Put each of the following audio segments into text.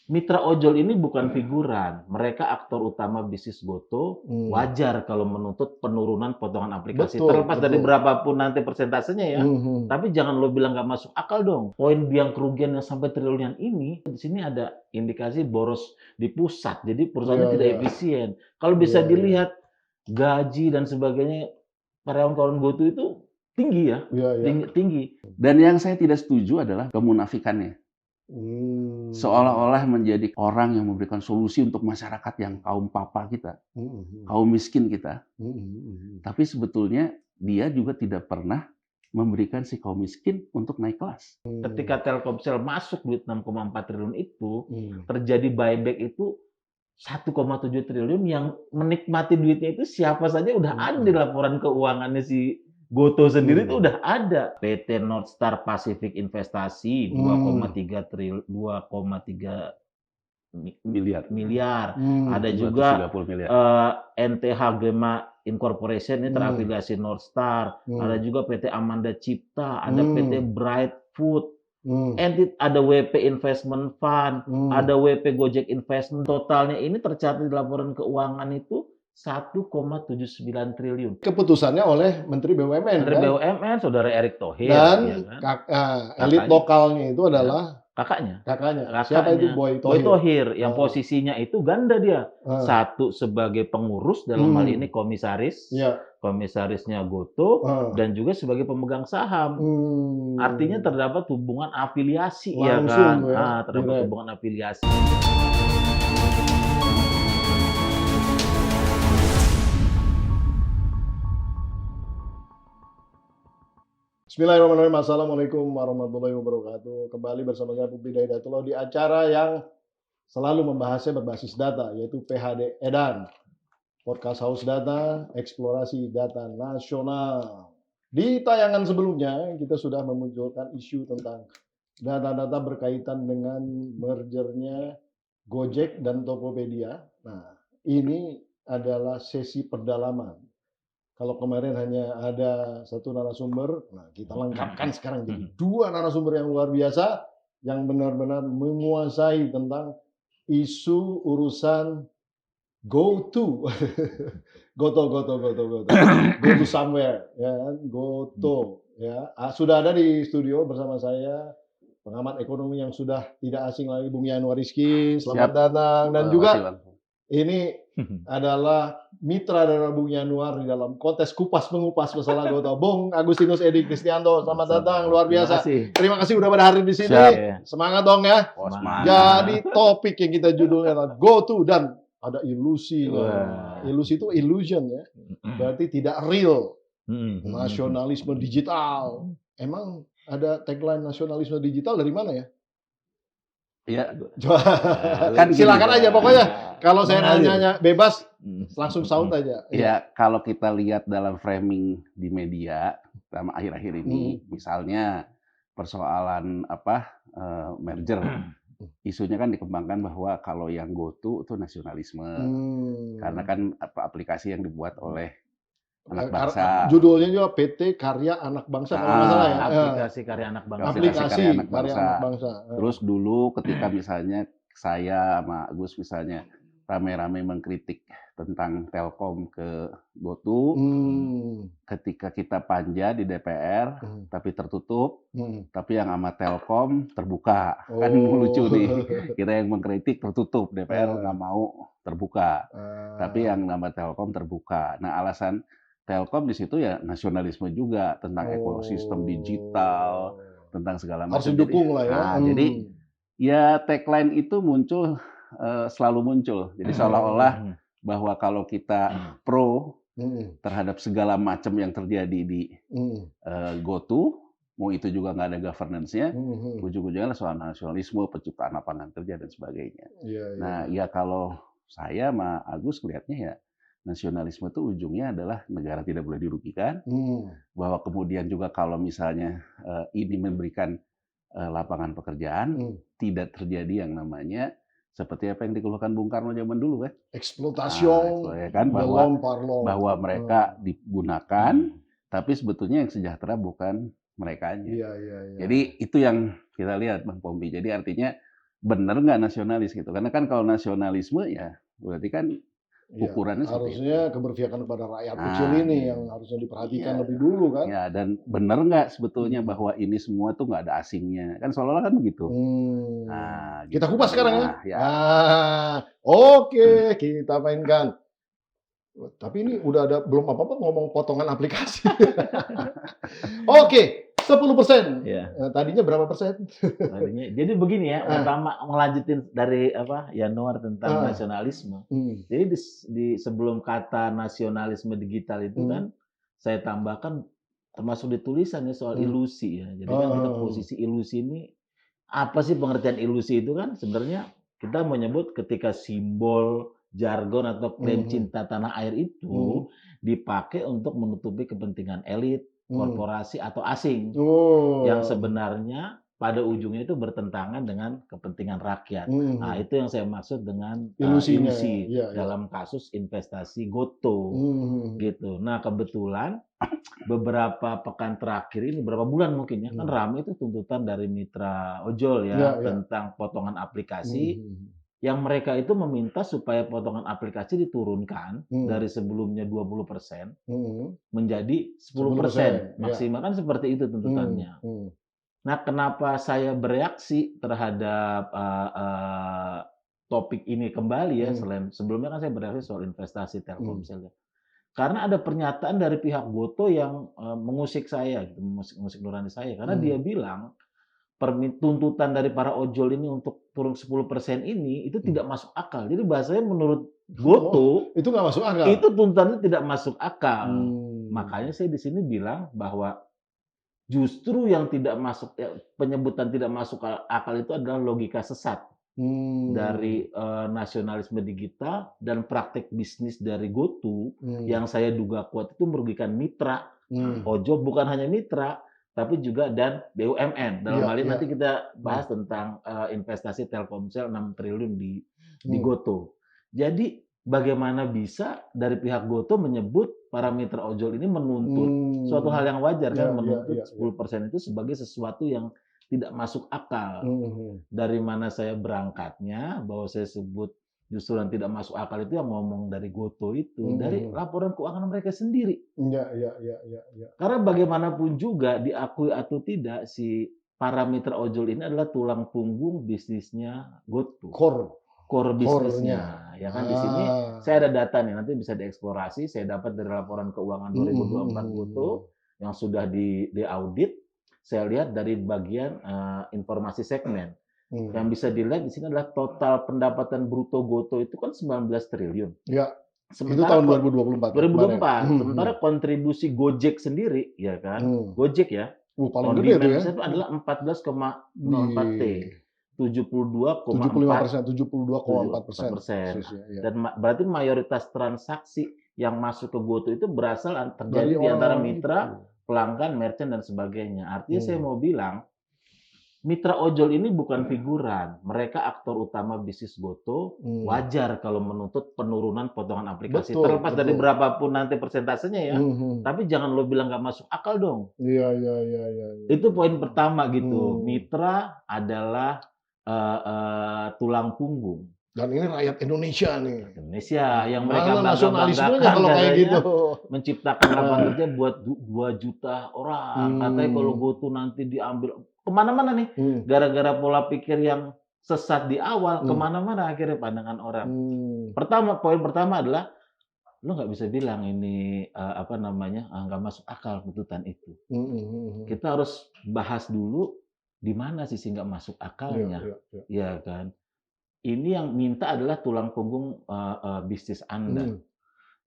mitra ojol ini bukan figuran, mereka aktor utama bisnis GoTo, Hmm. wajar kalau menuntut penurunan potongan aplikasi. Betul, Terlepas dari betul. berapapun nanti persentasenya ya, Mhm. tapi jangan lo bilang nggak masuk akal dong. Poin biang kerugian yang sampai triliunan ini, di sini ada indikasi boros di pusat, jadi Iya, perusahaannya tidak iya. efisien. Kalau Iya, bisa iya. dilihat gaji dan sebagainya karyawan-karyawan GoTo itu tinggi ya, Iya, iya. tinggi. Dan yang saya tidak setuju adalah kemunafikannya. Seolah-olah menjadi orang yang memberikan solusi untuk masyarakat yang kaum papa kita, kaum miskin kita. Tapi sebetulnya dia juga tidak pernah memberikan si kaum miskin untuk naik kelas. Ketika Telkomsel masuk duit 6,4 triliun itu, terjadi buyback itu 1,7 triliun yang menikmati duitnya itu siapa saja udah ada di laporan keuangannya si GoTo sendiri itu udah ada. PT Northstar Pacific Investasi 2,3 miliar. Ada juga 230 miliar. NTH Gema Incorporation ini terafiliasi Northstar. Ada juga PT Amanda Cipta, ada PT Bright Food. Ada WP Investment Fund, ada WP Gojek Investment. Totalnya ini tercatat di laporan keuangan itu 1,79 triliun. Keputusannya oleh Menteri BUMN, Menteri kan? BUMN, Saudara Erick Thohir. Dan ya kan? elit Kakaknya. lokalnya itu adalah kakaknya. Siapa itu? Boy Thohir. Boy Thohir, yang posisinya itu ganda dia. Satu sebagai pengurus, dalam hal ini komisaris, komisarisnya GoTo, dan juga sebagai pemegang saham. Artinya terdapat hubungan afiliasi, ya kan? ya. Terdapat hubungan afiliasi. Bismillahirrahmanirrahim. Assalamualaikum warahmatullahi wabarakatuh. Kembali bersama saya Pupi Hidayatullah di acara yang selalu membahasnya berbasis data, yaitu PHD Edan, Podcast House Data, Eksplorasi Data Nasional. Di tayangan sebelumnya, kita sudah memunculkan isu tentang data-data berkaitan dengan mergernya Gojek dan Tokopedia. Nah, ini adalah sesi perdalaman. Kalau kemarin hanya ada satu narasumber, nah kita lengkapkan sekarang jadi dua narasumber yang luar biasa yang benar-benar menguasai tentang isu urusan GoTo, go to somewhere, ya kan, GoTo, ya. Sudah ada di studio bersama saya pengamat ekonomi yang sudah tidak asing lagi, Bung Yanuar Rizky. Selamat datang. Dan juga ini adalah mitra dari Bung Yanuar di dalam kontes kupas mengupas masalah GoTo, Bung Agustinus Edi Kristianto. Selamat datang, luar biasa. Terima kasih udah pada hadir di sini. Semangat dong ya. Jadi topik yang kita judulnya adalah GoTo dan ada ilusi. Ilusi itu illusion ya. Berarti tidak real. Nasionalisme digital. Emang ada tagline nasionalisme digital dari mana ya? Ya, kan silakan aja pokoknya. Kalau saya nanya bebas, langsung saut aja. Ya, kalau kita lihat dalam framing di media selama akhir-akhir ini, misalnya persoalan merger, isunya kan dikembangkan bahwa kalau yang GoTo itu nasionalisme, karena kan aplikasi yang dibuat oleh anak bangsa. Judulnya juga PT Karya Anak Bangsa kalau nggak salah ya. Aplikasi Karya Anak Bangsa. Aplikasi Karya Anak Bangsa. Terus dulu ketika misalnya saya sama Agus misalnya rame-rame mengkritik tentang Telkom ke GoTo, ketika kita panja di DPR tapi tertutup, tapi yang sama Telkom terbuka. Kan lucu nih, kita yang mengkritik tertutup, DPR nggak mau terbuka, tapi yang nama Telkom terbuka. Nah, alasan Telkom di situ ya nasionalisme juga tentang ekosistem digital, tentang segala macam. Harus didukung lah ya. Jadi ya tagline itu muncul, selalu muncul. Jadi seolah-olah bahwa kalau kita pro terhadap segala macam yang terjadi di GoTo, mau itu juga nggak ada governance-nya, ujung-ujungnya soal nasionalisme, penciptaan lapangan kerja dan sebagainya. Nah, ya kalau saya sama Agus kelihatnya ya nasionalisme itu ujungnya adalah negara tidak boleh dirugikan, bahwa kemudian juga kalau misalnya ini memberikan lapangan pekerjaan, tidak terjadi yang namanya seperti apa yang dikeluhkan Bung Karno zaman dulu kan, eksploitasi, kan bahwa mereka digunakan, tapi sebetulnya yang sejahtera bukan merekanya. Jadi itu yang kita lihat Bang Pombi. Jadi artinya benar nggak nasionalis gitu. Karena kan kalau nasionalisme ya berarti kan ukurannya ya, seperti harusnya itu. keberpihakan kepada rakyat Nah, kecil ini iya. yang harusnya diperhatikan Iya. lebih dulu kan. Ya, dan benar nggak sebetulnya bahwa ini semua tuh nggak ada asingnya? Kan seolah-olah kan begitu. Nah, Kita gitu. kupas sekarang ya. Nah, ya. Oke, kita mainkan. Tapi ini udah ada belum apa-apa ngomong potongan aplikasi. Oke, 10%. Ya. Tadinya berapa persen? Tadinya, jadi begini ya, pertama melanjutin dari apa Yanuar tentang nasionalisme. Jadi di sebelum kata nasionalisme digital itu kan saya tambahkan termasuk di tulisannya soal ilusi ya. Jadi kan kita posisi ilusi ini apa sih pengertian ilusi itu kan sebenarnya kita menyebut ketika simbol, jargon atau klaim cinta tanah air itu dipakai untuk menutupi kepentingan elit, korporasi atau asing yang sebenarnya pada ujungnya itu bertentangan dengan kepentingan rakyat. Nah, itu yang saya maksud dengan ilusi dalam kasus investasi GoTo gitu. Nah, kebetulan beberapa pekan terakhir ini, beberapa bulan mungkin ya, kan ramai itu tuntutan dari mitra ojol ya tentang potongan aplikasi yang mereka itu meminta supaya potongan aplikasi diturunkan dari sebelumnya 20% menjadi 10%. Maksimal kan seperti itu tuntutannya. Nah, kenapa saya bereaksi terhadap topik ini kembali ya, selain sebelumnya kan saya bereaksi soal investasi Telkomsel ya. Karena ada pernyataan dari pihak GoTo yang mengusik saya, gitu, mengusik nurani saya. Karena dia bilang tuntutan dari para ojol ini untuk turun 10% ini itu tidak masuk akal. Jadi bahasanya menurut GoTo itu nggak masuk akal. Itu tuntutannya tidak masuk akal. Makanya saya di sini bilang bahwa justru yang tidak masuk penyebutan tidak masuk akal itu adalah logika sesat dari nasionalisme digital dan praktek bisnis dari GoTo yang saya duga kuat itu merugikan mitra ojol, bukan hanya mitra tapi juga dan BUMN. Dalam hal ini nanti kita bahas tentang investasi Telkomsel 6 triliun di GoTo. Jadi bagaimana bisa dari pihak GoTo menyebut para mitra ojol ini menuntut suatu hal yang wajar kan, menuntut 10% itu sebagai sesuatu yang tidak masuk akal. Dari mana saya berangkatnya bahwa saya sebut justru yang tidak masuk akal itu yang ngomong dari GoTo itu dari laporan keuangan mereka sendiri. Karena bagaimanapun juga diakui atau tidak si para mitra ojol ini adalah tulang punggung bisnisnya GoTo. Core bisnisnya. Ya kan di sini saya ada data nih nanti bisa dieksplorasi. Saya dapat dari laporan keuangan 2024 GoTo yang sudah diaudit. Saya lihat dari bagian informasi segmen. Yang bisa dilihat di sini adalah total pendapatan bruto GoTo itu kan 19 triliun. Ya. Sementara itu tahun 2024. Sementara kontribusi Gojek sendiri, ya kan? Gojek ya. Paling gede itu ya. Itu adalah 14,04 T. 72,4%. Dan berarti mayoritas transaksi yang masuk ke GoTo itu berasal terjadi di antara mitra, pelanggan, merchant dan sebagainya. Artinya saya mau bilang mitra ojol ini bukan figuran, mereka aktor utama bisnis GoTo. Wajar kalau menuntut penurunan potongan aplikasi. Terlepas dari berapapun nanti persentasenya ya, tapi jangan lo bilang nggak masuk akal dong. Iya. Itu poin pertama gitu. Mitra adalah tulang punggung. Dan ini rakyat Indonesia nih. Indonesia yang mereka nasionalismenya kalau kayak gitu. Menciptakan lapangan kerja buat 2 juta orang. Katanya kalau GoTo nanti diambil kemana-mana nih. Gara-gara pola pikir yang sesat di awal, kemana-mana akhirnya pandangan orang. Poin pertama adalah lo nggak bisa bilang ini nggak masuk akal tuntutan itu. Kita harus bahas dulu di mana sisi nggak masuk akalnya, ya kan? Ini yang minta adalah tulang punggung bisnis Anda.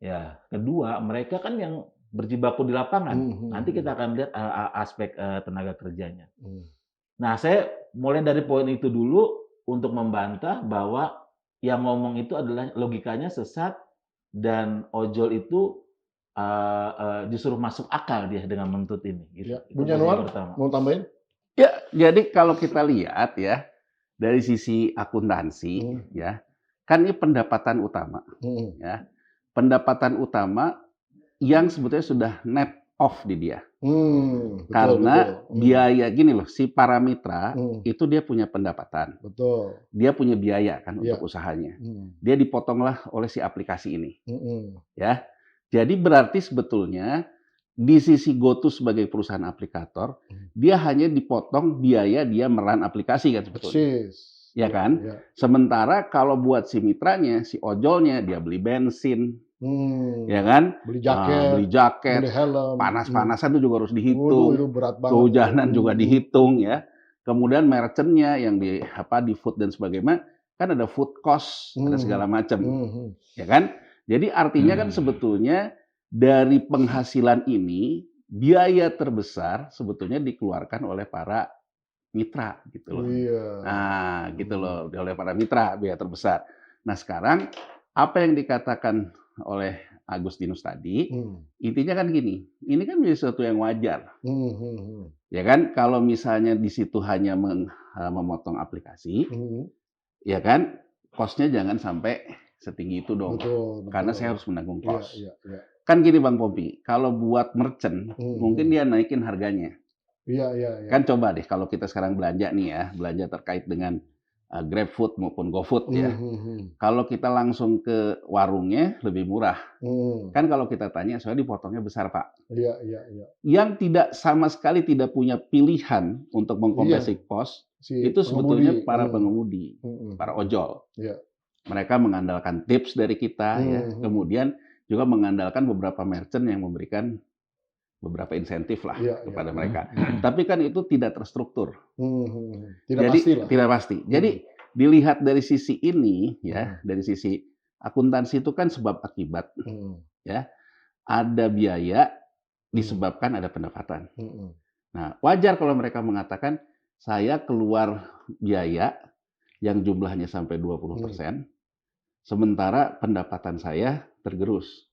Ya, kedua mereka kan yang berjibaku di lapangan. Nanti kita akan lihat aspek tenaga kerjanya. Nah, saya mulai dari poin itu dulu untuk membantah bahwa yang ngomong itu adalah logikanya sesat dan ojol itu disuruh masuk akal dia dengan menuntut ini. Gitu. Bung Yanuar, mau tambahin? Ya, jadi kalau kita lihat ya dari sisi akuntansi ya, kan ini pendapatan utama ya. Pendapatan utama yang sebetulnya sudah net off di dia Betul, Karena betul. biaya gini loh, si para mitra itu dia punya pendapatan. Betul. Dia punya biaya kan Iya. untuk usahanya. Dia dipotonglah oleh si aplikasi ini. Mm-mm. Ya. Jadi berarti sebetulnya di sisi GoTo sebagai perusahaan aplikator, dia hanya dipotong biaya dia meran aplikasi kan sebetulnya. Persis. Ya kan? Ya. Sementara kalau buat si mitranya, si ojolnya, dia beli bensin, ya kan? Beli jaket, beli jaket, beli helm. panas-panasan itu juga harus Waduh, dihitung, itu berat banget. kehujanan juga dihitung ya. Kemudian merchant-nya yang di food dan sebagainya, kan ada food cost, ada segala macam, ya kan? Jadi artinya kan sebetulnya dari penghasilan ini biaya terbesar sebetulnya dikeluarkan oleh para mitra gitu loh. Iya. Nah, gitu loh, oleh para mitra biaya terbesar. Nah, sekarang apa yang dikatakan oleh Agustinus tadi, intinya kan gini, ini kan menjadi sesuatu yang wajar. Ya kan, kalau misalnya di situ hanya memotong aplikasi, ya kan, cost-nya jangan sampai setinggi itu dong. Betul, Karena betul. saya harus menanggung cost. Iya. Kan gini Bang Popi, kalau buat merchant, mungkin dia naikin harganya. Iya. Kan coba deh kalau kita sekarang belanja nih ya, belanja terkait dengan GrabFood maupun GoFood ya. Kalau kita langsung ke warungnya lebih murah. Kan kalau kita tanya, soalnya dipotongnya besar Pak. Iya. Yang tidak sama sekali tidak punya pilihan untuk mengkompensasi cost, itu sebetulnya para pengemudi, para ojol. Iya. Mereka mengandalkan tips dari kita ya, kemudian juga mengandalkan beberapa merchant yang memberikan beberapa insentif lah kepada mereka. Tapi kan itu tidak terstruktur. Tidak pasti. Jadi dilihat dari sisi ini ya, dari sisi akuntansi itu kan sebab akibat. Ya. Ada biaya disebabkan ada pendapatan. Nah, wajar kalau mereka mengatakan saya keluar biaya yang jumlahnya sampai 20%, sementara pendapatan saya tergerus.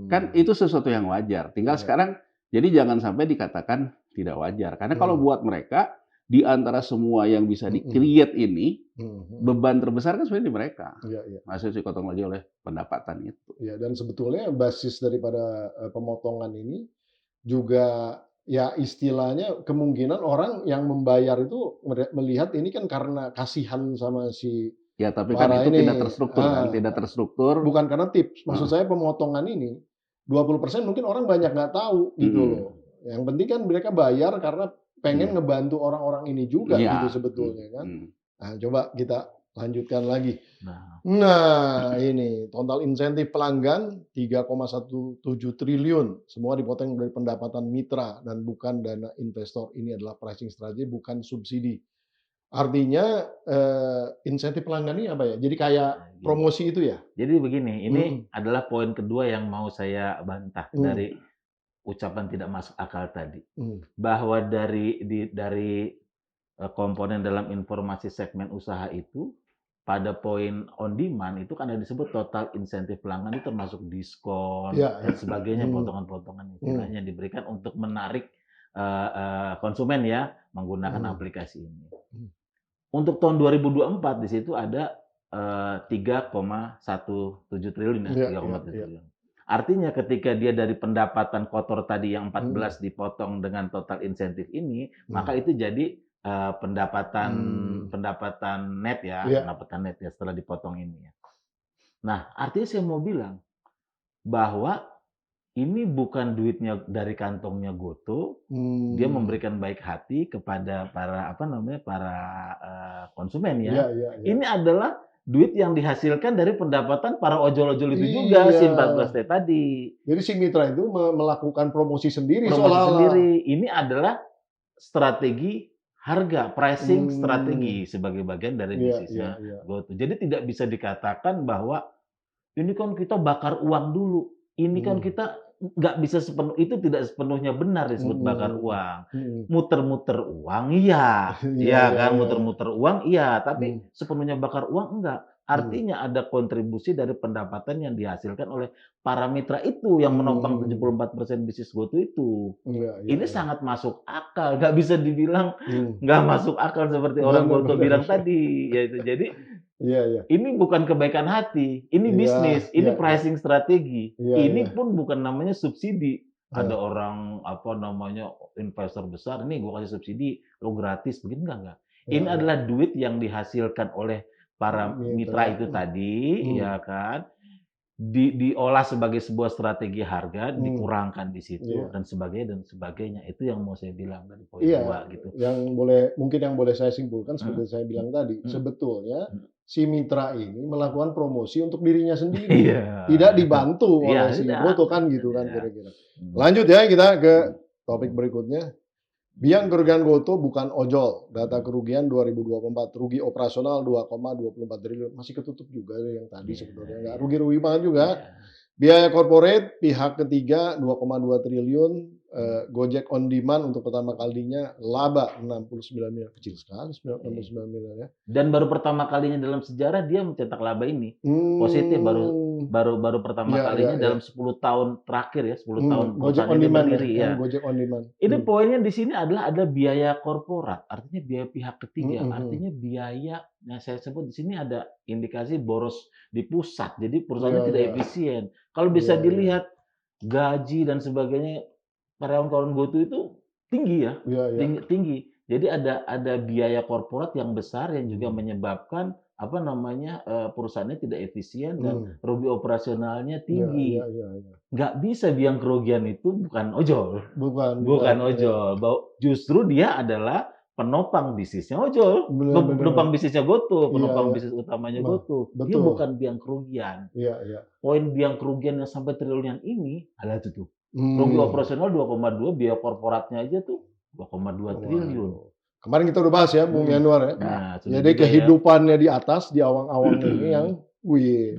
Kan itu sesuatu yang wajar. Tinggal sekarang, jadi jangan sampai dikatakan tidak wajar. Karena kalau buat mereka, di antara semua yang bisa di-create ini, beban terbesar kan sebenarnya di mereka. Masih dipotong lagi oleh pendapatan itu. Ya, dan sebetulnya basis daripada pemotongan ini juga ya istilahnya kemungkinan orang yang membayar itu melihat ini kan karena kasihan sama si ya, tapi kan itu tidak terstruktur kan, tidak terstruktur. Bukan karena tips. Maksud saya pemotongan ini 20% mungkin orang banyak nggak tahu gitu loh. Yang penting kan mereka bayar karena pengen ngebantu orang-orang ini juga gitu sebetulnya kan. Nah, coba kita lanjutkan lagi. Nah, ini total insentif pelanggan 3,17 triliun. Semua dipotong dari pendapatan mitra dan bukan dana investor. Ini adalah pricing strategy, bukan subsidi. Artinya insentif pelanggan ini apa ya? Jadi kayak promosi itu ya? Jadi begini, ini adalah poin kedua yang mau saya bantah dari ucapan tidak masuk akal tadi. Bahwa dari komponen dalam informasi segmen usaha itu, pada poin on demand itu kan ada disebut total insentif pelanggan itu termasuk diskon dan sebagainya, potongan-potongan istilahnya diberikan untuk menarik konsumen ya menggunakan aplikasi ini. Untuk tahun 2024 di situ ada 3,17 triliun ya, 3,1 triliun. Artinya ketika dia dari pendapatan kotor tadi yang 14 dipotong dengan total insentif ini, maka itu jadi pendapatan net ya, pendapatan net ya setelah dipotong ini ya. Nah, artinya saya mau bilang bahwa ini bukan duitnya dari kantongnya GoTo, dia memberikan baik hati kepada para konsumen ya. Ini adalah duit yang dihasilkan dari pendapatan para ojol-ojol itu juga si 14T tadi. Jadi si mitra itu melakukan promosi sendiri. Ini adalah strategi harga, pricing strategi sebagai bagian dari bisnisnya GoTo. Jadi tidak bisa dikatakan bahwa ini kan kita bakar uang dulu. Ini kan kita nggak bisa itu tidak sepenuhnya benar disebut bakar uang. Muter-muter uang, iya kan, muter-muter uang, iya. Tapi sepenuhnya bakar uang enggak. Artinya ada kontribusi dari pendapatan yang dihasilkan oleh para mitra itu yang menopang 74% bisnis GoTo itu. Ini sangat masuk akal, nggak bisa dibilang nggak masuk akal seperti orang GoTo bilang tadi. Yaitu jadi ini bukan kebaikan hati, ini bisnis, ini pricing strategi. Ini pun bukan namanya subsidi. ada orang apa namanya investor besar, ini gue kasih subsidi, lo gratis, begini enggak. Ini adalah duit yang dihasilkan oleh para mitra itu tadi, ya kan, diolah sebagai sebuah strategi harga, dikurangkan di situ dan sebagainya. Itu yang mau saya bilang dari poin 2 gitu. Mungkin yang boleh saya simpulkan seperti saya bilang tadi, sebetulnya si mitra ini melakukan promosi untuk dirinya sendiri, tidak dibantu oleh si Broto kan gitu kan kira-kira. Lanjut ya kita ke topik berikutnya. Biang kerugian Gotoh bukan ojol. Data kerugian 2024, rugi operasional 2,24 triliun. Masih ketutup juga yang tadi sebetulnya. Nggak rugi-rugi banget juga. Biaya corporate pihak ketiga 2,2 triliun. Gojek on demand untuk pertama kalinya laba 69 miliar. Kecil sekali 69 miliar ya. Dan baru pertama kalinya dalam sejarah dia mencetak laba ini. Positif baru pertama kalinya dalam 10 tahun terakhir ya, 10 tahun Gojek on demand berdiri ya. Gojek on demand. Ini poinnya di sini adalah ada biaya korporat, artinya biaya pihak ketiga, artinya biaya yang saya sebut di sini ada indikasi boros di pusat. Jadi perusahaannya tidak efisien. Kalau bisa dilihat gaji dan sebagainya karyawan-karyawan Gotoh itu tinggi ya, tinggi. Jadi ada biaya korporat yang besar yang juga menyebabkan apa namanya perusahaannya tidak efisien dan rugi operasionalnya tinggi. Nggak bisa biang kerugian itu bukan ojol, bukan ojol. Justru dia adalah penopang bisnisnya ojol, penopang bisnisnya Gotoh, penopang bisnis utamanya Gotoh. Dia bukan biang kerugian. Poin biang kerugian yang sampai triliunan ini adalah itu tuh. Rugi operasional 2,2, biaya korporatnya aja tuh 2,2 triliun. Kemarin kita udah bahas ya, Bung Yanuar ya. Nah, jadi kehidupannya di atas, di awang-awang ini yang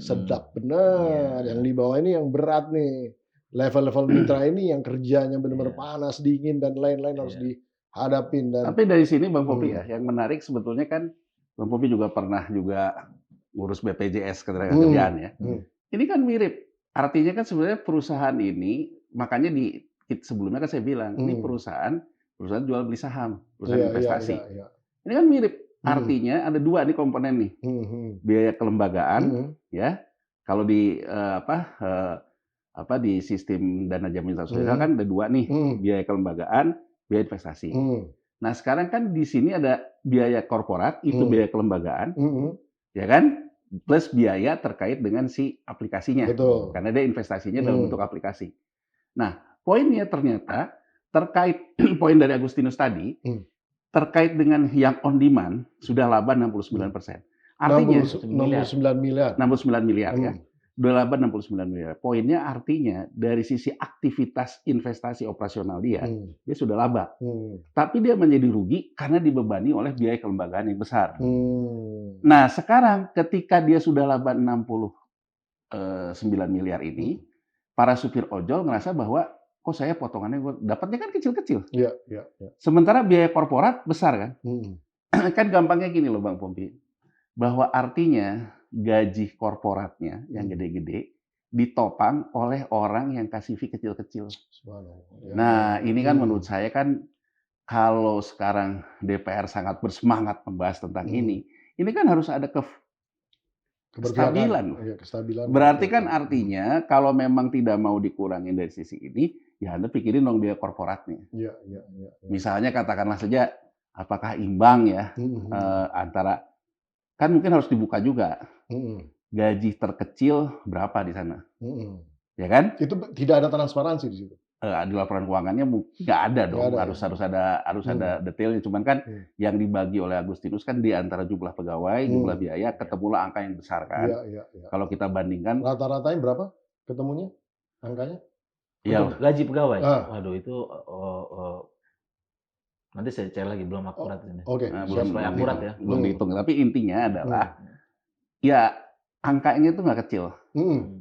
sedap benar. Yang di bawah ini yang berat nih. Level-level mitra ini yang kerjanya benar-benar panas, dingin, dan lain-lain harus dihadapin. Tapi dari sini Bang Popi ya, yang menarik sebetulnya kan Bang Popi juga pernah ngurus BPJS ketenagakerjaan ya. Ini kan mirip. Artinya kan sebenarnya perusahaan ini, makanya sebelumnya kan saya bilang, ini perusahaan jual beli saham, perusahaan investasi. Ini kan mirip. Artinya ada dua nih komponen nih. Biaya kelembagaan, ya. Kalau di di sistem dana jaminan sosial kan ada dua nih, biaya kelembagaan, biaya investasi. Nah, sekarang kan di sini ada biaya korporat, itu biaya kelembagaan, ya kan? Plus biaya terkait dengan si aplikasinya. Betul. Karena dia investasinya dalam bentuk aplikasi. Nah, poinnya ternyata terkait poin dari Agustinus tadi, terkait dengan yang on demand sudah laba 69%. Artinya 69 miliar. 69 miliar ya. Sudah laba 69 miliar. Poinnya artinya dari sisi aktivitas investasi operasional dia sudah laba. Tapi dia menjadi rugi karena dibebani oleh biaya kelembagaan yang besar. Nah, sekarang ketika dia sudah laba 69 miliar ini, para supir ojol ngerasa bahwa kok saya potongannya dapatnya kan kecil-kecil. Iya. Sementara biaya korporat besar kan. Kan gampangnya gini loh Bang Pompi. Bahwa artinya gaji korporatnya yang gede-gede ditopang oleh orang yang kasih fee kecil-kecil. Nah, ini kan menurut saya kan kalau sekarang DPR sangat bersemangat membahas tentang ini kan harus ada kestabilan. Berarti kan artinya kalau memang tidak mau dikurangin dari sisi ini, ya Anda pikirin dong biaya korporatnya. Misalnya katakanlah saja apakah imbang ya antara, kan mungkin harus dibuka juga. Gaji terkecil berapa di sana? Ya kan? Itu tidak ada transparansi di situ. Di laporan keuangannya nggak ada dong, harus ada detailnya. Cuman kan yang dibagi oleh Agustinus kan di antara jumlah pegawai, jumlah biaya, ketemulah angka yang besar kan. Kalau kita bandingkan, rata-ratanya berapa ketemunya angkanya? Ya, gaji pegawai. Waduh itu nanti saya cek lagi, belum akurat ini. Belum akurat ya. Belum dihitung. Tapi intinya adalah ya angkanya itu nggak kecil,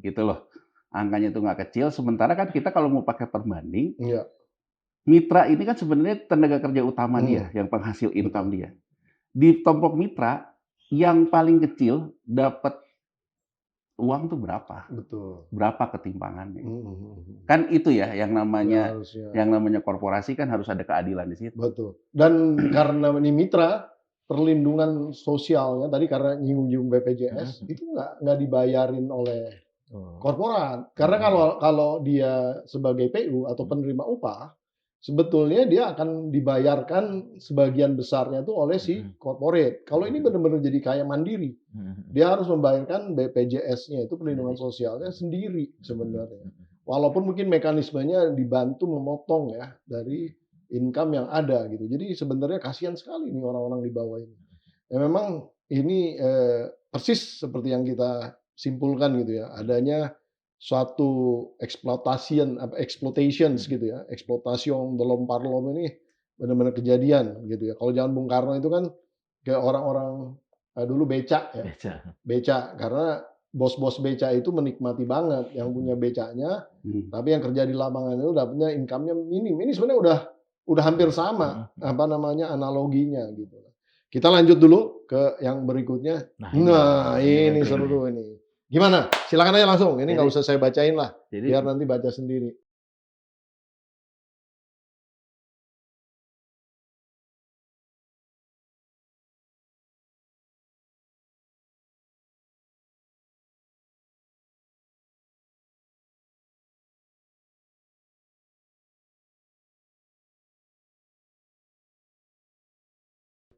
gitu loh. Angkanya itu nggak kecil, sementara kan kita kalau mau pakai perbanding, mitra ini kan sebenarnya tenaga kerja utama dia, yang penghasil income dia. Di kelompok mitra, yang paling kecil dapat uang tuh berapa? Betul. Berapa ketimpangannya? Kan itu ya, yang namanya korporasi kan harus ada keadilan di situ. Betul. Dan karena ini mitra, perlindungan sosialnya tadi karena nyinggung-nyinggung BPJS itu nggak dibayarin oleh korporat. Karena kalau dia sebagai PU atau penerima upah, sebetulnya dia akan dibayarkan sebagian besarnya itu oleh si corporate. Kalau ini benar-benar jadi kayak mandiri, dia harus membayarkan BPJS-nya itu perlindungan sosialnya sendiri sebenarnya. Walaupun mungkin mekanismenya dibantu memotong ya dari income yang ada gitu. Jadi sebenarnya kasihan sekali nih orang-orang di bawah ini. Ya memang ini persis seperti yang kita simpulkan gitu ya, adanya suatu exploitations gitu ya, eksploitasi dalam parlom ini benar-benar kejadian gitu ya. Kalau zaman Bung Karno itu kan kayak orang-orang dulu becak ya, becak karena bos-bos becak itu menikmati banget yang punya becaknya, tapi yang kerja di lapangan itu dapatnya income-nya minim. Ini sebenarnya udah hampir sama apa namanya analoginya gitu. Kita lanjut dulu ke yang berikutnya. Nah, ini seru ini. Gimana? Silakan aja langsung. Ini nggak usah saya bacain lah. Biar nanti baca sendiri.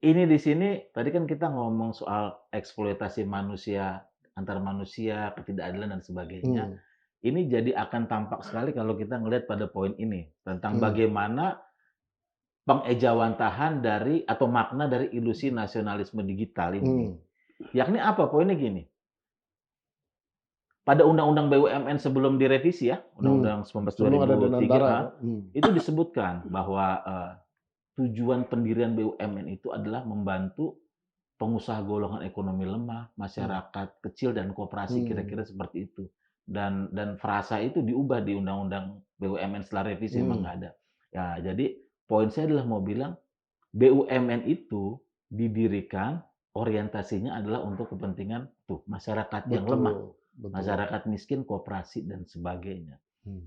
Ini di sini tadi kan kita ngomong soal eksploitasi manusia, antar manusia, ketidakadilan dan sebagainya. Ini jadi akan tampak sekali kalau kita ngelihat pada poin ini tentang bagaimana pengejawantahan dari atau makna dari ilusi nasionalisme digital ini. Yakni apa? Poinnya gini. Pada Undang-Undang BUMN sebelum direvisi ya, Undang-Undang 19 2003, itu disebutkan bahwa tujuan pendirian BUMN itu adalah membantu pengusaha golongan ekonomi lemah, masyarakat kecil dan koperasi, kira-kira seperti itu. Dan frasa itu diubah di Undang-Undang BUMN setelah revisi memang nggak ada. Ya, jadi poin saya adalah mau bilang BUMN itu didirikan orientasinya adalah untuk kepentingan masyarakat yang lemah, masyarakat miskin, koperasi dan sebagainya.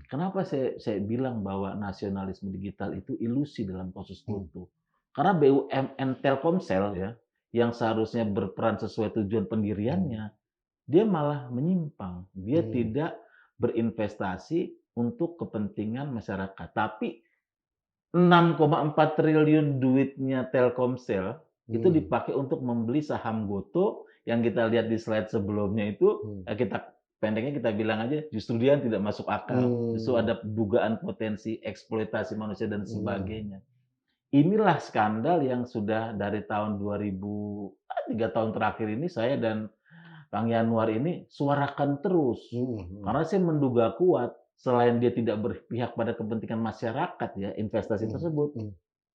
Kenapa saya bilang bahwa nasionalisme digital itu ilusi dalam kasus itu? Karena BUMN Telkomsel ya, yang seharusnya berperan sesuai tujuan pendiriannya, dia malah menyimpang. Dia tidak berinvestasi untuk kepentingan masyarakat. Tapi 6,4 triliun duitnya Telkomsel itu dipakai untuk membeli saham Gotoh yang kita lihat di slide sebelumnya itu, pendeknya kita bilang aja justru dia tidak masuk akal. Justru ada dugaan potensi eksploitasi manusia dan sebagainya. Inilah skandal yang sudah dari tahun 3 tahun terakhir ini saya dan Kang Yanuar ini suarakan terus. Karena saya menduga kuat selain dia tidak berpihak pada kepentingan masyarakat ya, investasi tersebut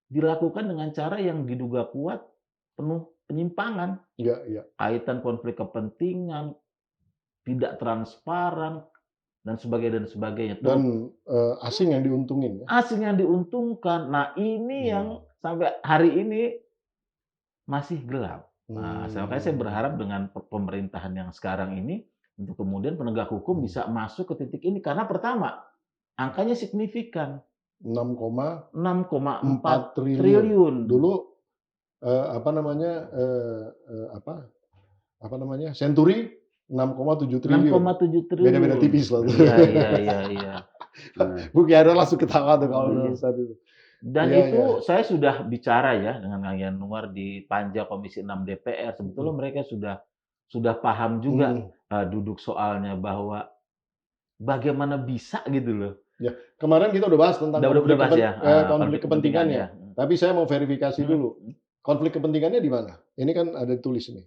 dilakukan dengan cara yang diduga kuat penuh penyimpangan. Kaitan konflik kepentingan, tidak transparan dan sebagainya. Dan asing yang diuntungin. Asing yang diuntungkan. Nah, ini yang sampai hari ini masih gelap. Nah, makanya saya berharap dengan pemerintahan yang sekarang ini untuk kemudian penegak hukum bisa masuk ke titik ini karena pertama, angkanya signifikan. 6,4 triliun. Dulu Century 6,7 triliun. 6,7 triliun. Beda-beda tipis lah. Iya. Bu Kiara langsung ketawa tuh kalau saat itu. Dan itu saya sudah bicara ya dengan Kang Yanuar di Panja Komisi 6 DPR. Sebetulnya mereka sudah paham juga duduk soalnya bahwa bagaimana bisa gitu loh. Ya, kemarin kita udah bahas tentang konflik kepentingannya. Tapi saya mau verifikasi dulu. Konflik kepentingannya di mana? Ini kan ada tulis ini.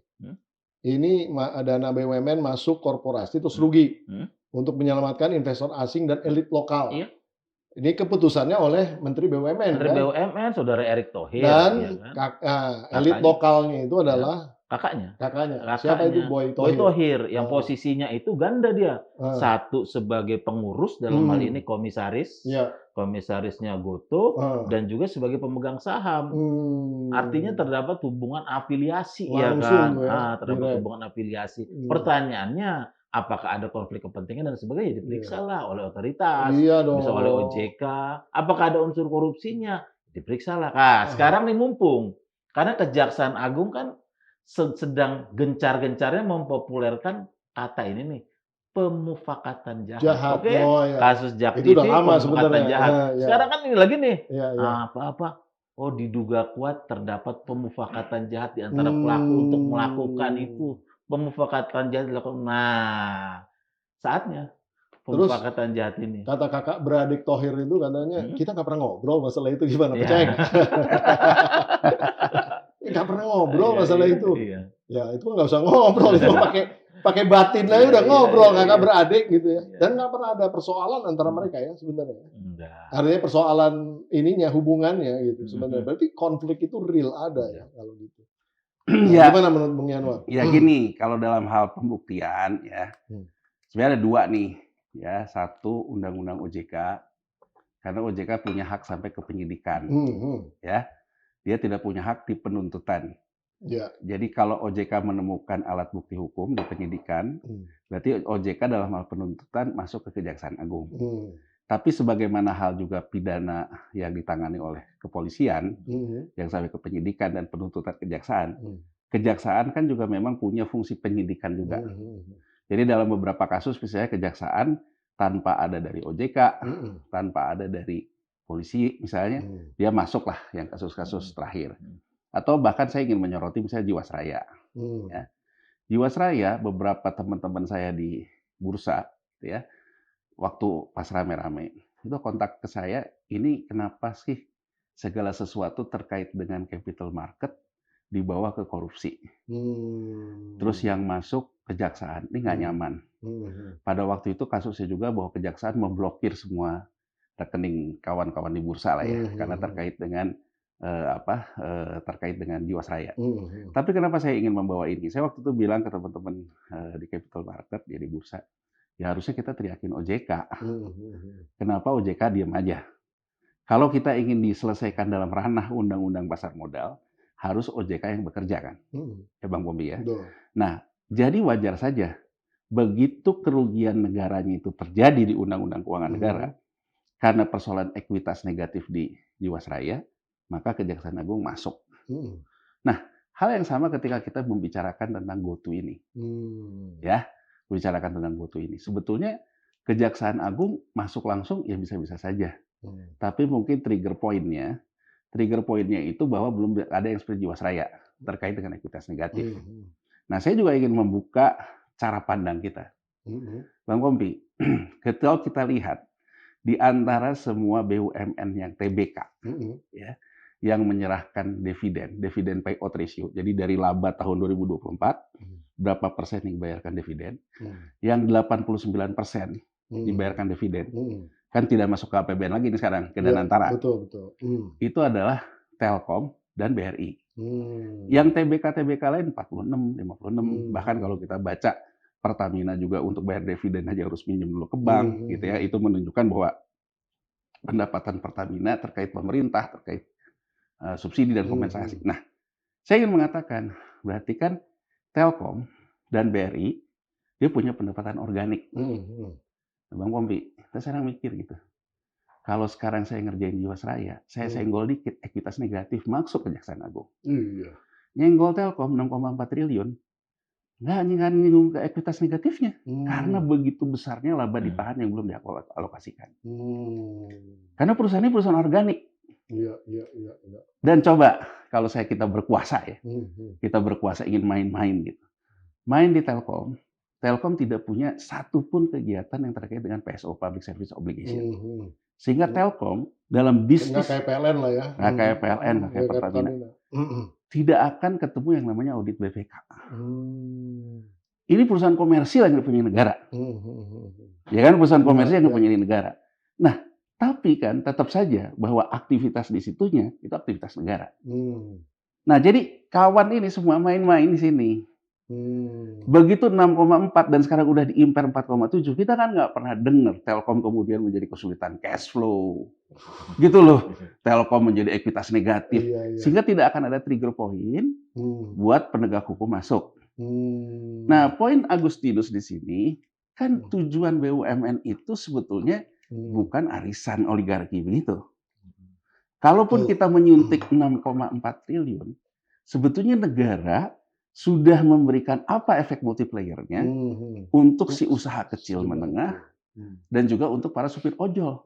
Ini dana BUMN masuk korporasi terus rugi untuk menyelamatkan investor asing dan elit lokal. Iya. Ini keputusannya oleh Menteri BUMN. Menteri BUMN, Saudara Erick Thohir. Dan elit lokalnya itu adalah kakaknya. Siapa itu? Boy Thohir. Yang posisinya itu ganda dia. Satu sebagai pengurus dalam hal ini komisaris. Komisarisnya Gotoh dan juga sebagai pemegang saham. Artinya terdapat hubungan afiliasi langsung, ya kan? Terdapat hubungan afiliasi. Pertanyaannya, apakah ada konflik kepentingan dan sebagainya? Diperiksa lah oleh otoritas, bisa oleh OJK. Apakah ada unsur korupsinya? Diperiksa lah. Nah, sekarang nih mumpung karena Kejaksaan Agung kan sedang gencar-gencarnya mempopulerkan kata ini nih, pemufakatan jahat. Jahat. Oke, Oh ya. kasus Jak Itu udah TV lama pemufakatan sebenarnya. jahat. Ya. Sekarang kan ini lagi nih. Ya. Apa-apa. Oh, diduga kuat terdapat pemufakatan jahat di antara pelaku untuk melakukan itu. Pemufakatan jahat dilakukan. Nah, saatnya Terus pemufakatan jahat ini. kata kakak beradik Thohir itu katanya, kita nggak pernah ngobrol masalah itu, gimana? Iya. Percaya nggak? Nggak pernah ngobrol masalah itu. Iya. Ya itu nggak usah ngobrol, itu pakai batin aja udah ngobrol kakak beradik gitu ya. Dan nggak pernah ada persoalan antara mereka ya sebenarnya. Enggak. Artinya persoalan ininya, hubungannya gitu sebenarnya. Berarti konflik itu real ada ya kalau gitu. Ya. Gimana menurut Bung Yanwar? Ya gini, kalau dalam hal pembuktian ya, sebenarnya ada dua nih. Ya, satu Undang-Undang OJK, karena OJK punya hak sampai ke penyidikan. Ya, dia tidak punya hak di penuntutan. Ya. Jadi kalau OJK menemukan alat bukti hukum di penyidikan, berarti OJK dalam hal penuntutan masuk ke Kejaksaan Agung. Tapi sebagaimana hal juga pidana yang ditangani oleh kepolisian, yang sampai ke penyidikan dan penuntutan kejaksaan, kejaksaan kan juga memang punya fungsi penyidikan juga. Jadi dalam beberapa kasus misalnya kejaksaan tanpa ada dari OJK, tanpa ada dari polisi misalnya, dia masuklah yang kasus-kasus terakhir. Atau bahkan saya ingin menyoroti misalnya Jiwasraya. Ya. Jiwasraya, beberapa teman-teman saya di bursa, ya, waktu pas rame-rame, itu kontak ke saya, ini kenapa sih segala sesuatu terkait dengan capital market dibawa ke korupsi. Terus yang masuk kejaksaan, ini nggak nyaman. Pada waktu itu kasusnya juga bahwa kejaksaan memblokir semua rekening kawan-kawan di bursa lah ya, karena terkait dengan terkait dengan Jiwasraya. Tapi kenapa saya ingin membawa ini? Saya waktu itu bilang ke teman-teman di capital market, di bursa, ya harusnya kita teriakin OJK. Kenapa OJK diam aja? Kalau kita ingin diselesaikan dalam ranah undang-undang pasar modal, harus OJK yang bekerja kan, ya Bang Pombi ya. Nah, jadi wajar saja begitu kerugian negaranya itu terjadi di Undang-Undang Keuangan Negara karena persoalan ekuitas negatif di Jiwasraya, maka Kejaksaan Agung masuk. Nah, hal yang sama ketika kita membicarakan tentang GoTo ini, ya, membicarakan tentang GoTo ini, sebetulnya Kejaksaan Agung masuk langsung ya bisa-bisa saja, tapi mungkin trigger pointnya itu bahwa belum ada yang seperti Jiwasraya terkait dengan ekuitas negatif. Nah, saya juga ingin membuka cara pandang kita. Bang Pompi, ketika kita lihat di antara semua BUMN yang TBK, ya, yang menyerahkan dividen payout ratio, jadi dari laba tahun 2024, berapa persen yang dibayarkan dividen, yang 89% dibayarkan dividen, kan tidak masuk ke APBN lagi nih sekarang, ke Danantara. Betul. Itu adalah Telkom dan BRI. Yang TBK lain 46, 56, bahkan kalau kita baca Pertamina juga untuk bayar dividen aja harus minjem dulu ke bank, gitu ya. Itu menunjukkan bahwa pendapatan Pertamina terkait pemerintah, terkait subsidi dan kompensasi. Nah, saya ingin mengatakan, berarti kan Telkom dan BRI dia punya pendapatan organik. Bang Pompi, kita sekarang mikir gitu. Kalau sekarang saya ngerjain Jiwasraya, saya senggol dikit, ekuitas negatif masuk Kejaksaan Agung. Nyenggol Telkom 6,4 triliun, nggak nyinggung ke ekuitas negatifnya, karena begitu besarnya laba ditahan yang belum dialokasikan. Karena perusahaan ini perusahaan organik. Dan coba kalau kita berkuasa ya, kita berkuasa ingin main-main gitu, main di Telkom. Telkom tidak punya satupun kegiatan yang terkait dengan PSO (Public Service Obligation). Sehingga Telkom dalam bisnis nggak kayak PLN lah ya, nggak kayak PLN, nggak kayak Pertamina, tidak akan ketemu yang namanya audit BPK. Ini perusahaan komersil yang dipunyai negara, ya kan, perusahaan komersil yang dipunyai negara. Nah, tapi kan tetap saja bahwa aktivitas di situnya itu aktivitas negara. Nah, jadi kawan ini semua main-main di sini. Begitu 6,4 dan sekarang udah diimper 4,7, kita kan nggak pernah dengar Telkom kemudian menjadi kesulitan cash flow, gitu loh. Telkom menjadi ekuitas negatif, sehingga tidak akan ada trigger point buat penegak hukum masuk. Nah, poin Agustinus di sini kan tujuan BUMN itu sebetulnya bukan arisan oligarki begitu. Kalaupun kita menyuntik 6,4 triliun, sebetulnya negara sudah memberikan apa efek multiplier-nya untuk si usaha kecil menengah dan juga untuk para supir ojol.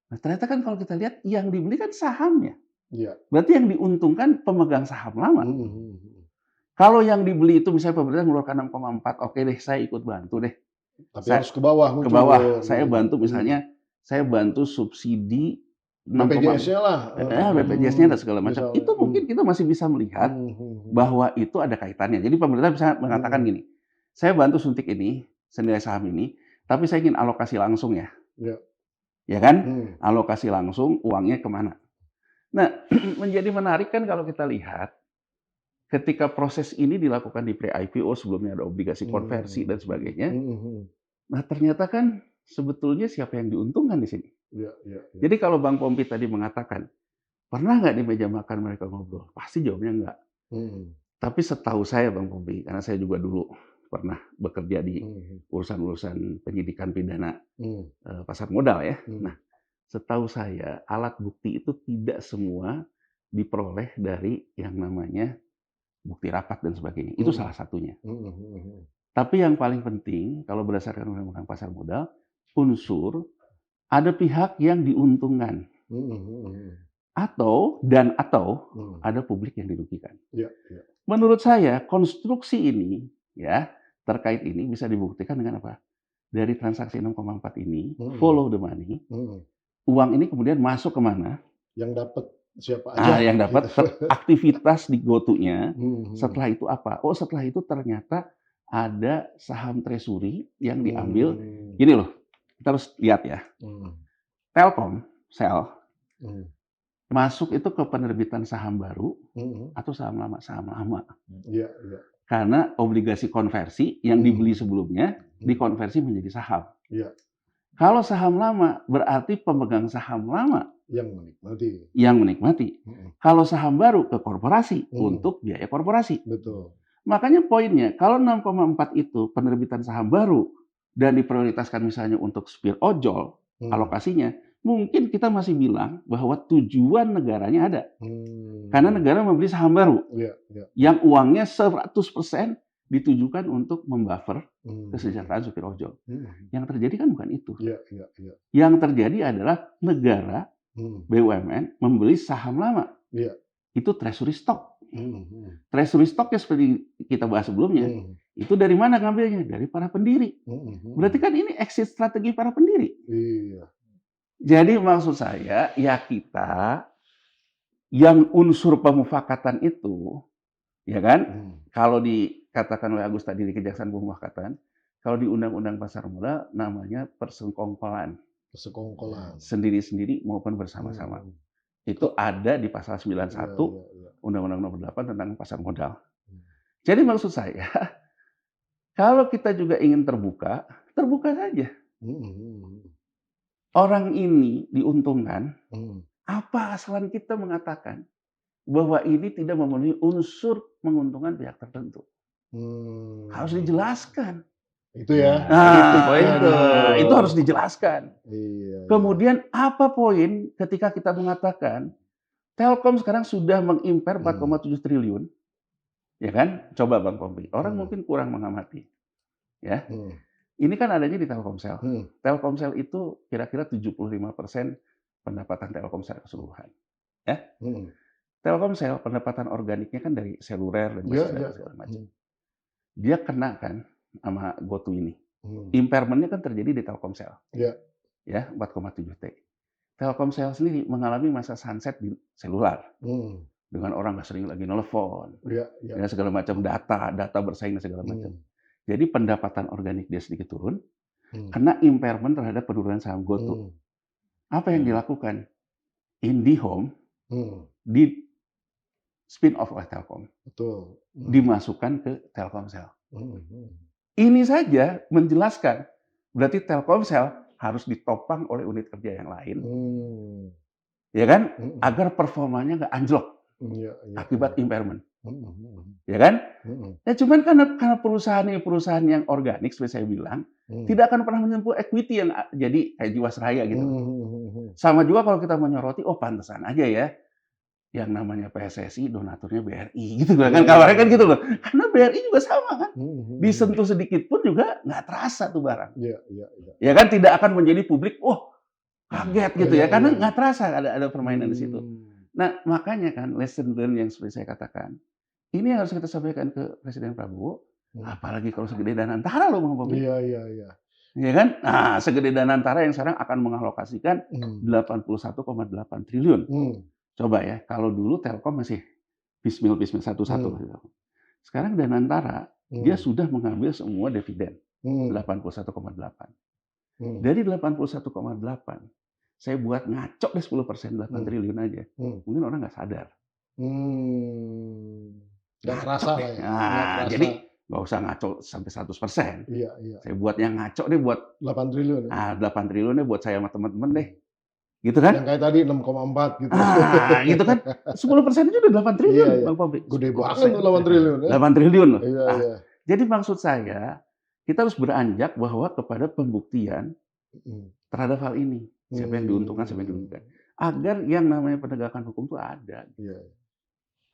Nah, ternyata kan kalau kita lihat yang dibeli kan sahamnya. Iya. Berarti yang diuntungkan pemegang saham lama. Kalau yang dibeli itu misalnya pemerintah mengeluarkan 6,4, oke deh saya ikut bantu deh. Tapi harus ke bawah Ke bawah. Saya bantu misalnya, saya bantu subsidi BPJS-nya lah. BPJS-nya dan segala macam. Itu mungkin kita masih bisa melihat bahwa itu ada kaitannya. Jadi pemerintah bisa mengatakan gini, saya bantu suntik ini, senilai saham ini, tapi saya ingin alokasi langsung ya. Ya kan? Alokasi langsung, uangnya kemana? Nah, menjadi menarik kan kalau kita lihat, ketika proses ini dilakukan di pre-IPO, sebelumnya ada obligasi konversi dan sebagainya. Nah, ternyata kan sebetulnya siapa yang diuntungkan di sini? Jadi kalau Bang Pompi tadi mengatakan, pernah nggak di meja makan mereka ngobrol? Pasti jawabnya enggak. Tapi setahu saya Bang Pompi, karena saya juga dulu pernah bekerja di urusan-urusan penyidikan pidana pasar modal ya. Nah, setahu saya alat bukti itu tidak semua diperoleh dari yang namanya bukti rapat dan sebagainya. Itu salah satunya. Tapi yang paling penting kalau berdasarkan undang-undang pasar modal, unsur ada pihak yang diuntungkan atau ada publik yang dirugikan. Menurut saya konstruksi ini ya terkait ini bisa dibuktikan dengan apa? Dari transaksi 6,4 ini, follow the money, uang ini kemudian masuk kemana? Yang dapat siapa aja? Yang dapat aktivitas di GoTo-nya. Setelah itu apa? Oh, setelah itu ternyata ada saham treasury yang diambil. Gini loh, kita harus lihat ya. Telkomsel masuk itu ke penerbitan saham baru atau saham lama? Saham lama. Karena obligasi konversi yang dibeli sebelumnya dikonversi menjadi saham. Kalau saham lama berarti pemegang saham lama yang menikmati. Kalau saham baru ke korporasi untuk biaya korporasi. Betul. Makanya poinnya kalau 6,4 itu penerbitan saham baru dan diprioritaskan misalnya untuk supir ojol alokasinya, mungkin kita masih bilang bahwa tujuan negaranya ada. Karena negara membeli saham baru yang uangnya 100% ditujukan untuk membuffer kesejahteraan supir ojol. Yang terjadi kan bukan itu. Yang terjadi adalah negara BUMN membeli saham lama. Itu treasury stock. Treasury stocknya seperti kita bahas sebelumnya, itu dari mana ngambilnya? Dari para pendiri. Berarti kan ini exit strategi para pendiri. Jadi maksud saya, ya kita yang unsur pemufakatan itu, ya kan? Kalau dikatakan oleh Agus tadi di Kejaksaan Pemufakatan, kalau di Undang-Undang Pasar Modal namanya persekongkolan. Sendiri-sendiri maupun bersama-sama. Itu ada di pasal 91 Undang-Undang Nomor 8 tentang pasar modal. Jadi maksud saya, kalau kita juga ingin terbuka, terbuka saja. Orang ini diuntungkan, apa asalan kita mengatakan bahwa ini tidak memenuhi unsur menguntungkan pihak tertentu? Harus dijelaskan. Itu ya. Itu harus dijelaskan. Kemudian apa poin ketika kita mengatakan Telkom sekarang sudah mengimper 4,7 triliun, ya kan? Coba Bang Pompi, orang mungkin kurang mengamati, ya. Ini kan adanya di Telkomsel. Telkomsel itu kira-kira 75% pendapatan Telkomsel keseluruhan, ya. Telkomsel pendapatan organiknya kan dari seluler dan segala macam. Dia kena kan sama GoTo ini. Impairment-nya kan terjadi di Telkomsel. Ya, 4,7 T. Telkomsel sendiri mengalami masa sunset di seluler. Dengan orang nggak sering lagi nelfon. Dan segala macam data bersaing dan segala macam. Jadi pendapatan organik dia sedikit turun, kena impairment terhadap penurunan saham GoTo. Apa yang dilakukan? IndiHome di spin off oleh Telkom. Dimasukkan ke Telkomsel. Ini saja menjelaskan berarti Telkomsel harus ditopang oleh unit kerja yang lain, ya kan? Agar performanya nggak anjlok akibat impairment, ya kan? Ya cuman karena perusahaan yang organik, seperti saya bilang, tidak akan pernah menyentuh equity yang jadi kayak Jiwasraya gitu. Sama juga kalau kita menyoroti, oh pantesan aja ya, yang namanya PSSI donaturnya BRI gitu kan kabarnya kan gitu loh. Karena BRI juga sama kan. Disentuh sedikit pun juga nggak terasa tuh barang. Iya, iya, iya. Ya kan tidak akan menjadi publik, wah kaget gitu ya, Iya, karena iya. nggak terasa ada permainan di situ. Nah makanya kan lesson learn yang seperti saya katakan, ini yang harus kita sampaikan ke Presiden Prabowo, apalagi kalau segede Danantara loh Bang Bobi. Iya, iya, iya. Ya kan? Nah, segede Danantara yang sekarang akan mengalokasikan 81,8 triliun. Coba ya, kalau dulu Telkom masih pismil satu-satu. Sekarang Danantara, dia sudah mengambil semua dividen, 81,8. Dari 81,8, saya buat ngacok deh 10%, 8 triliun aja. Mungkin orang nggak sadar. Nggak terasa lah ya. Nah, jadi nggak usah ngaco sampai 100%. Iya, iya. Saya buat yang ngaco deh buat 8 triliun. Nah, 8 triliun deh buat saya sama teman-teman deh. Gitu kan? Yang kayak tadi 6,4 gitu. Ah, gitu kan? 10% aja udah 8 triliun, Iya, iya. Bang Bobi. Gede banget tuh 8 triliun ya. 8 triliun loh. Iya, Nah, iya. jadi maksud saya, kita harus beranjak bahwa kepada pembuktian terhadap hal ini. Siapa yang diuntungkan, siapa yang dirugikan. Agar yang namanya penegakan hukum itu ada. Iya.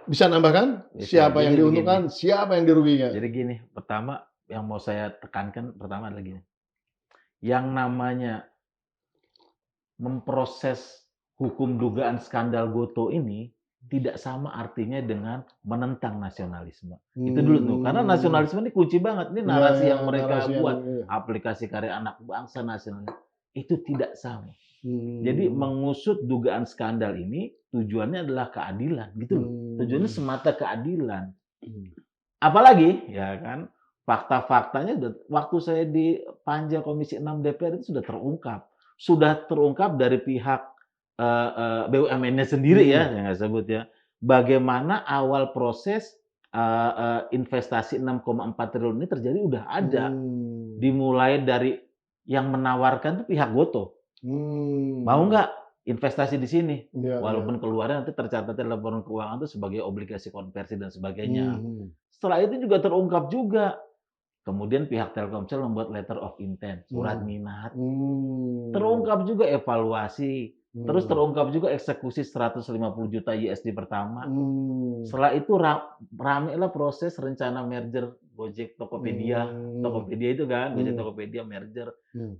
Bisa nambahkan? Bisa. Siapa yang Jadi diuntungkan, siapa yang dirugikan? Jadi gini, pertama yang mau saya tekankan pertama adalah gini. Yang namanya memproses hukum dugaan skandal Gotoh ini tidak sama artinya dengan menentang nasionalisme. Itu dulu tuh. Karena nasionalisme ini kunci banget. Ini narasi yang mereka buat. Aplikasi karya anak bangsa nasionalis. Itu tidak sama. Jadi mengusut dugaan skandal ini tujuannya adalah keadilan, gitu loh. Tujuannya semata keadilan. Apalagi, ya kan, fakta-faktanya waktu saya di Panja Komisi 6 DPR itu sudah terungkap dari pihak BUMN-nya sendiri ya, yang saya sebut ya. Bagaimana awal proses investasi 6,4 triliun ini terjadi udah ada. Dimulai dari yang menawarkan itu pihak Gotoh. Mau nggak investasi di sini? Walaupun keluarnya nanti tercatat dalam laporan keuangan itu sebagai obligasi konversi dan sebagainya. Setelah itu juga terungkap juga. Kemudian pihak Telkomsel membuat letter of intent, surat minat. Terungkap juga evaluasi. Terus terungkap juga eksekusi 150 juta USD pertama. Setelah itu ramailah proses rencana merger Gojek Tokopedia. Tokopedia itu kan, Gojek Tokopedia merger.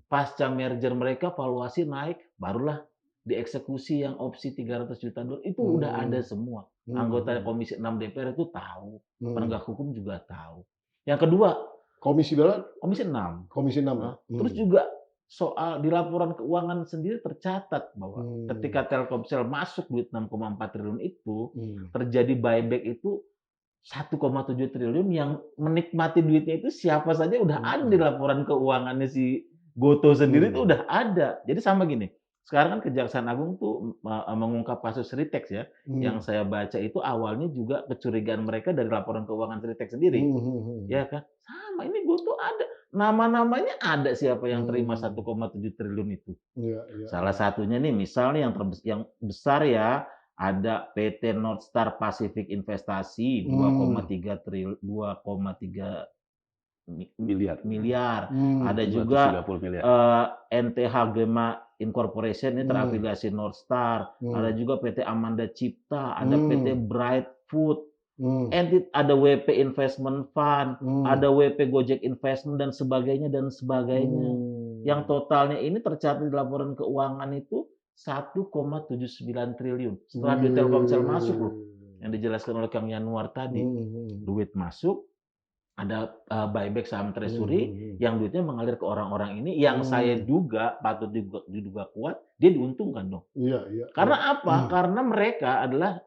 Pasca merger mereka valuasi naik, barulah dieksekusi yang opsi 300 juta dolar. Itu udah ada semua. Anggota Komisi 6 DPR itu tahu. Penegak hukum juga tahu. Yang kedua, Komisi berapa? Komisi 6. Komisi 6. Terus juga soal di laporan keuangan sendiri tercatat bahwa ketika Telkomsel masuk duit 6,4 triliun itu, terjadi buyback itu 1,7 triliun yang menikmati duitnya itu siapa saja udah ada di laporan keuangannya si Gotoh sendiri itu udah ada. Jadi sama gini, sekarang kan Kejaksaan Agung tuh mengungkap kasus Ritex ya. Yang saya baca itu awalnya juga kecurigaan mereka dari laporan keuangan Ritex sendiri. Ya kan? Sama, ini Gotoh ada. Nama-namanya ada siapa yang terima 1,7 triliun itu. Salah satunya nih misalnya yang besar ya, ada PT Northstar Pacific Investasi 2,3 miliar. Ada juga NTH Gema Incorporation ini terafiliasi Northstar. Ada juga PT Amanda Cipta, ada PT Bright Food. Ada WP Investment Fund, ada WP Gojek Investment dan sebagainya dan sebagainya. Yang totalnya ini tercatat di laporan keuangan itu 1,79 triliun. Setelah duit Telkomsel masuk loh, yang dijelaskan oleh Kang Yanuar tadi, duit masuk, ada buyback saham treasury, yang duitnya mengalir ke orang-orang ini, yang saya duga patut diduga kuat, dia diuntungkan dong. Karena apa? Karena mereka adalah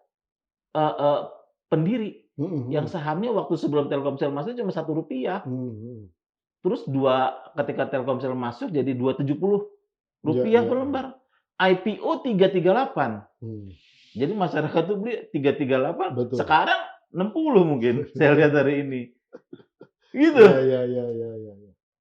pendiri yang sahamnya waktu sebelum Telkomsel masuk cuma Rp1. Terus ketika Telkomsel masuk jadi Rp270 per lembar. IPO 338. Jadi masyarakat tuh beli 338. Betul. Sekarang 60 mungkin saya lihat hari ini. Gitu.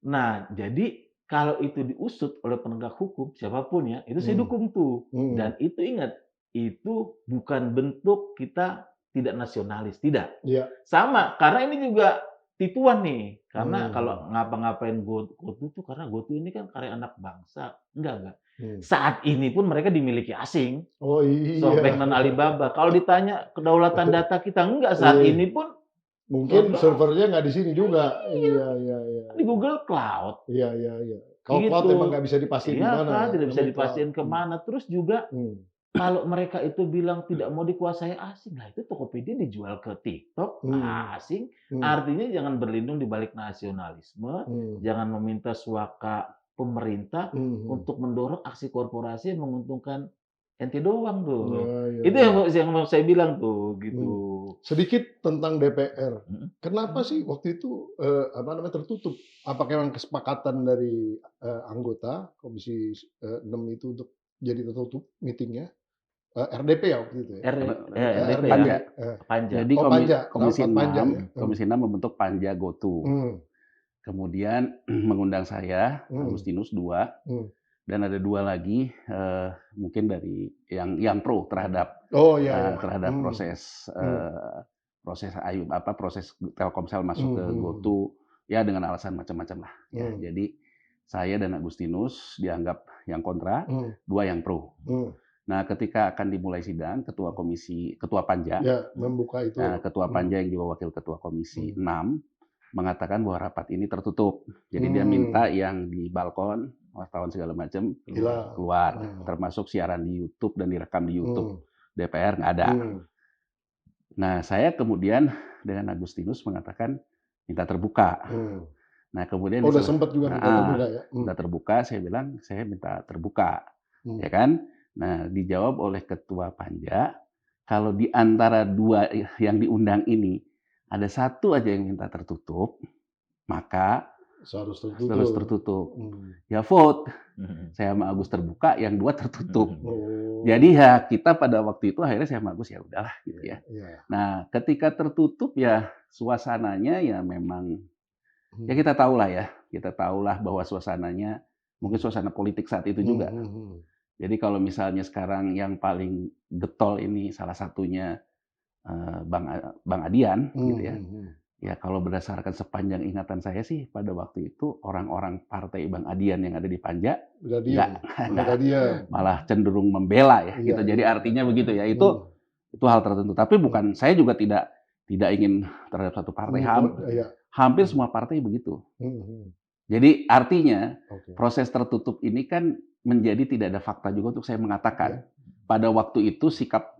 Nah, jadi kalau itu diusut oleh penegak hukum siapapun ya, itu saya dukung tuh. Dan itu ingat, itu bukan bentuk kita tidak nasionalis, tidak. Sama, karena ini juga tipuan nih. Karena kalau ngapa-ngapain GoTo itu karena GoTo ini kan karya anak bangsa. Enggak. Saat ini pun mereka dimiliki asing. Oh iya. SoftBank dan Alibaba. Kalau ditanya kedaulatan data kita, enggak. Saat ini pun mungkin servernya nggak di sini juga. Iya. di Google Cloud. Iya. Kalau cloud emang nggak bisa dipastikan Iya, kemana. tidak bisa dipastikan kemana. Terus juga kalau mereka itu bilang tidak mau dikuasai asing, lah itu Tokopedia dijual ke TikTok asing. Artinya jangan berlindung di balik nasionalisme, jangan meminta suaka pemerintah untuk mendorong aksi korporasi yang menguntungkan ente doang tuh. Itu yang mau saya bilang tuh gitu. Sedikit tentang DPR. Kenapa sih waktu itu tertutup? Apakah memang kesepakatan dari anggota Komisi 6 itu untuk jadi tertutup meetingnya? RDP ya waktu itu ya? RDP Panja. Panja. Jadi Komisi 6 membentuk Panja GoTo. Kemudian mengundang saya, Agustinus 2, dan ada 2 lagi mungkin dari yang pro terhadap terhadap proses proses Telkomsel masuk ke GoTo ya dengan alasan macam-macam lah. Ya, jadi saya dan Agustinus dianggap yang kontra, 2 yang pro. Nah, ketika akan dimulai sidang, ketua Panja, membuka itu. Ketua Panja yang juga wakil ketua Komisi 6 mengatakan bahwa rapat ini tertutup. Jadi dia minta yang di balkon, wartawan segala macam keluar, termasuk siaran di YouTube dan direkam di YouTube. DPR nggak ada. Nah, saya kemudian dengan Agustinus mengatakan minta terbuka. Nah, kemudian udah sempat juga minta terbuka ya. Udah terbuka, saya bilang saya minta terbuka, ya kan? Nah, dijawab oleh ketua Panja, kalau di antara 2 yang diundang ini ada 1 aja yang minta tertutup, maka harus tertutup. Ya vote. Saya sama Agus terbuka, yang 2 tertutup. Jadi ya kita pada waktu itu akhirnya saya sama Agus ya udahlah gitu ya. Nah, ketika tertutup ya suasananya ya memang ya kita tahulah bahwa suasananya mungkin suasana politik saat itu juga. Jadi kalau misalnya sekarang yang paling getol ini salah satunya Bang Adian gitu ya. Ya kalau berdasarkan sepanjang ingatan saya sih pada waktu itu orang-orang partai Bang Adian yang ada di Panja malah cenderung membela ya gitu. Jadi artinya begitu ya. Itu hal tertentu. Tapi bukan saya juga tidak ingin terhadap satu partai. Hampir semua partai begitu. Jadi artinya proses tertutup ini kan menjadi tidak ada fakta juga untuk saya mengatakan pada waktu itu sikap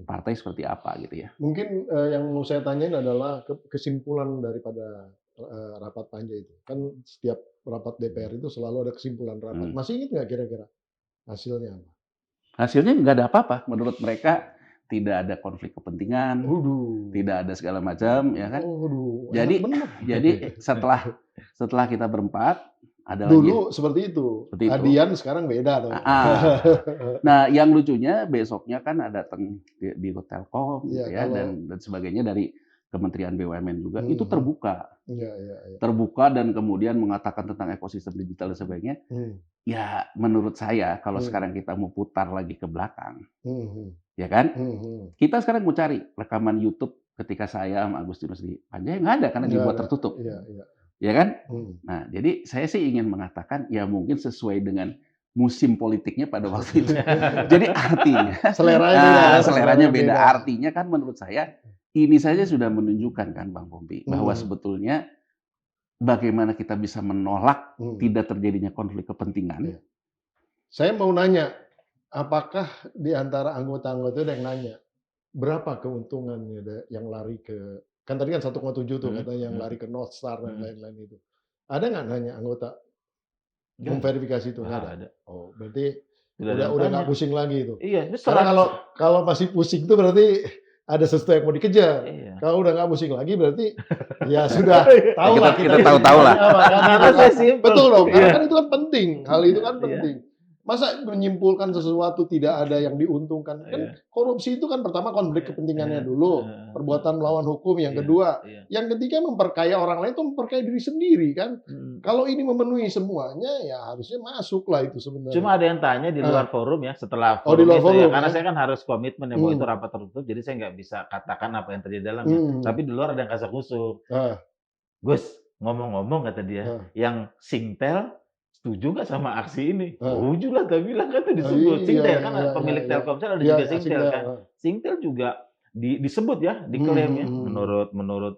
partai seperti apa gitu ya. Mungkin yang mau saya tanyain adalah kesimpulan daripada rapat Panja itu. Kan setiap rapat DPR itu selalu ada kesimpulan rapat. Masih ingat nggak kira-kira hasilnya apa? Hasilnya nggak ada apa-apa. Menurut mereka tidak ada konflik kepentingan, tidak ada segala macam, ya kan? Jadi setelah kita berempat, ada dulu lagi. Seperti itu. Adian sekarang beda. Nah, yang lucunya besoknya kan datang di Telkom, gitu ya, dan sebagainya dari Kementerian BUMN juga. Itu terbuka, terbuka dan kemudian mengatakan tentang ekosistem digital dan sebagainya. Ya, menurut saya kalau sekarang kita mau putar lagi ke belakang, ya kan? Kita sekarang mau cari rekaman YouTube ketika saya sama Agustinus di Panja, nggak ada karena dibuat tertutup. Ya kan? Nah, jadi saya sih ingin mengatakan ya mungkin sesuai dengan musim politiknya pada waktu itu. Jadi artinya seleranya beda. Artinya kan menurut saya ini saja sudah menunjukkan kan Bang Pompi bahwa sebetulnya bagaimana kita bisa menolak tidak terjadinya konflik kepentingan. Saya mau nanya, apakah di antara anggota-anggota ada yang nanya berapa keuntungannya yang lari ke, kan tadi kan 1,7 tuh katanya yang lari ke North Star dan lain-lain itu. Ada nggak nanya anggota memverifikasi itu? Nggak ada. Oh, berarti udah nggak pusing lagi itu. Iya, karena kalau masih pusing itu berarti ada sesuatu yang mau dikejar. Kalau udah nggak pusing lagi berarti ya sudah tahu lah kita tahu lah. Betul dong. Karena kan itu kan penting. Hal itu kan penting. Masa menyimpulkan sesuatu tidak ada yang diuntungkan? Kan korupsi itu kan pertama konflik kepentingannya dulu, perbuatan melawan hukum yang kedua, yang ketiga memperkaya orang lain itu memperkaya diri sendiri kan. Kalau ini memenuhi semuanya ya harusnya masuk lah itu sebenarnya. Cuma ada yang tanya di luar forum ya setelah di luar forum, karena saya kan harus komitmen ya bahwa itu rapat tertutup, jadi saya nggak bisa katakan apa yang terjadi dalamnya. Tapi di luar ada yang kasak kusuk. Gus, ngomong-ngomong kata dia, Heeh. yang Singtel setuju nggak sama aksi ini? Heeh. Setuju lah, dia bilang kan tuh Oh, disebut. iya, Singtel kan iya, iya, pemilik iya. Telkomsel ada Iya, juga asing Singtel dah, kan. heeh. Singtel juga disebut ya, Mhm, diklaim ya, mhm, menurut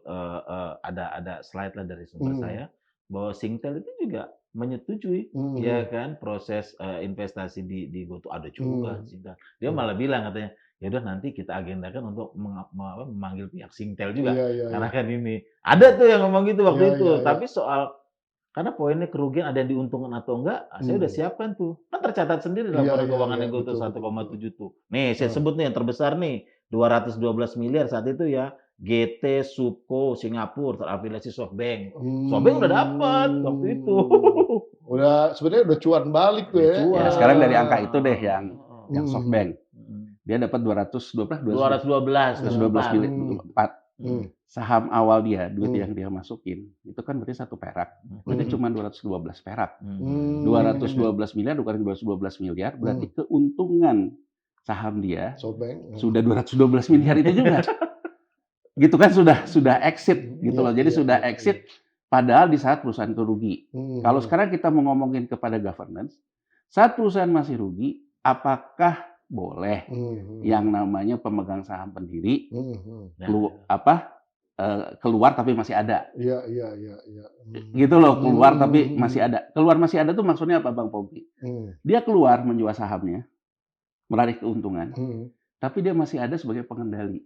ada slide lah dari sumber mhm. saya, bahwa Singtel itu juga menyetujui Mhm, ya mhm. kan proses investasi di GoTo. Ada juga Mhm, Singtel. Dia mhm. malah bilang katanya, ya udah nanti kita agendakan untuk memanggil pihak Singtel juga. Iya, iya, Karena iya. kan ini ada tuh yang ngomong gitu Iya, waktu iya, itu. iya. Tapi soal karena poinnya kerugian ada yang diuntungkan atau enggak, saya udah Mmm. siapkan tuh. Kan tercatat sendiri Iya, laporan iya, keuangan iya. yang GoTo Betul, betul, betul. 1,7 tuh. Nih, saya Heeh. sebut nih yang terbesar nih, 212 miliar saat itu ya. GT, Supco, Singapura, terafiliasi SoftBank. SoftBank udah dapat waktu itu. Udah sebenarnya udah cuan balik tuh Udah ya. Ya, Iya. sekarang dari angka itu deh yang Mhm, SoftBank. Mhm. Dia dapat 212 212,4. miliar, 4. mhm, Saham awal dia, duit mhm, yang dia masukin, itu kan berarti 1 perak. Berarti mhm, Mhm. cuma 212 perak. Mhm. 212 miliar bukan 212 miliar, berarti mhm. keuntungan saham dia SoftBank. sudah 212 miliar itu juga. Gitu kan sudah exit gitu Iya, loh. Jadi iya, sudah iya, iya. exit padahal di saat perusahaan itu rugi. Kalau Mhm, sekarang kita mau ngomongin kepada governance, saat perusahaan masih rugi, apakah boleh yang mhm, namanya pemegang saham pendiri mhm. Ya, ya. keluar tapi masih ada? Iya, iya, iya, iya. Gitu loh, keluar tapi masih Mhm, ada. Keluar masih ada tuh maksudnya apa, Bang Pompi? mhm, Dia keluar menjual sahamnya, menarik keuntungan, mhm. tapi dia masih ada sebagai pengendali.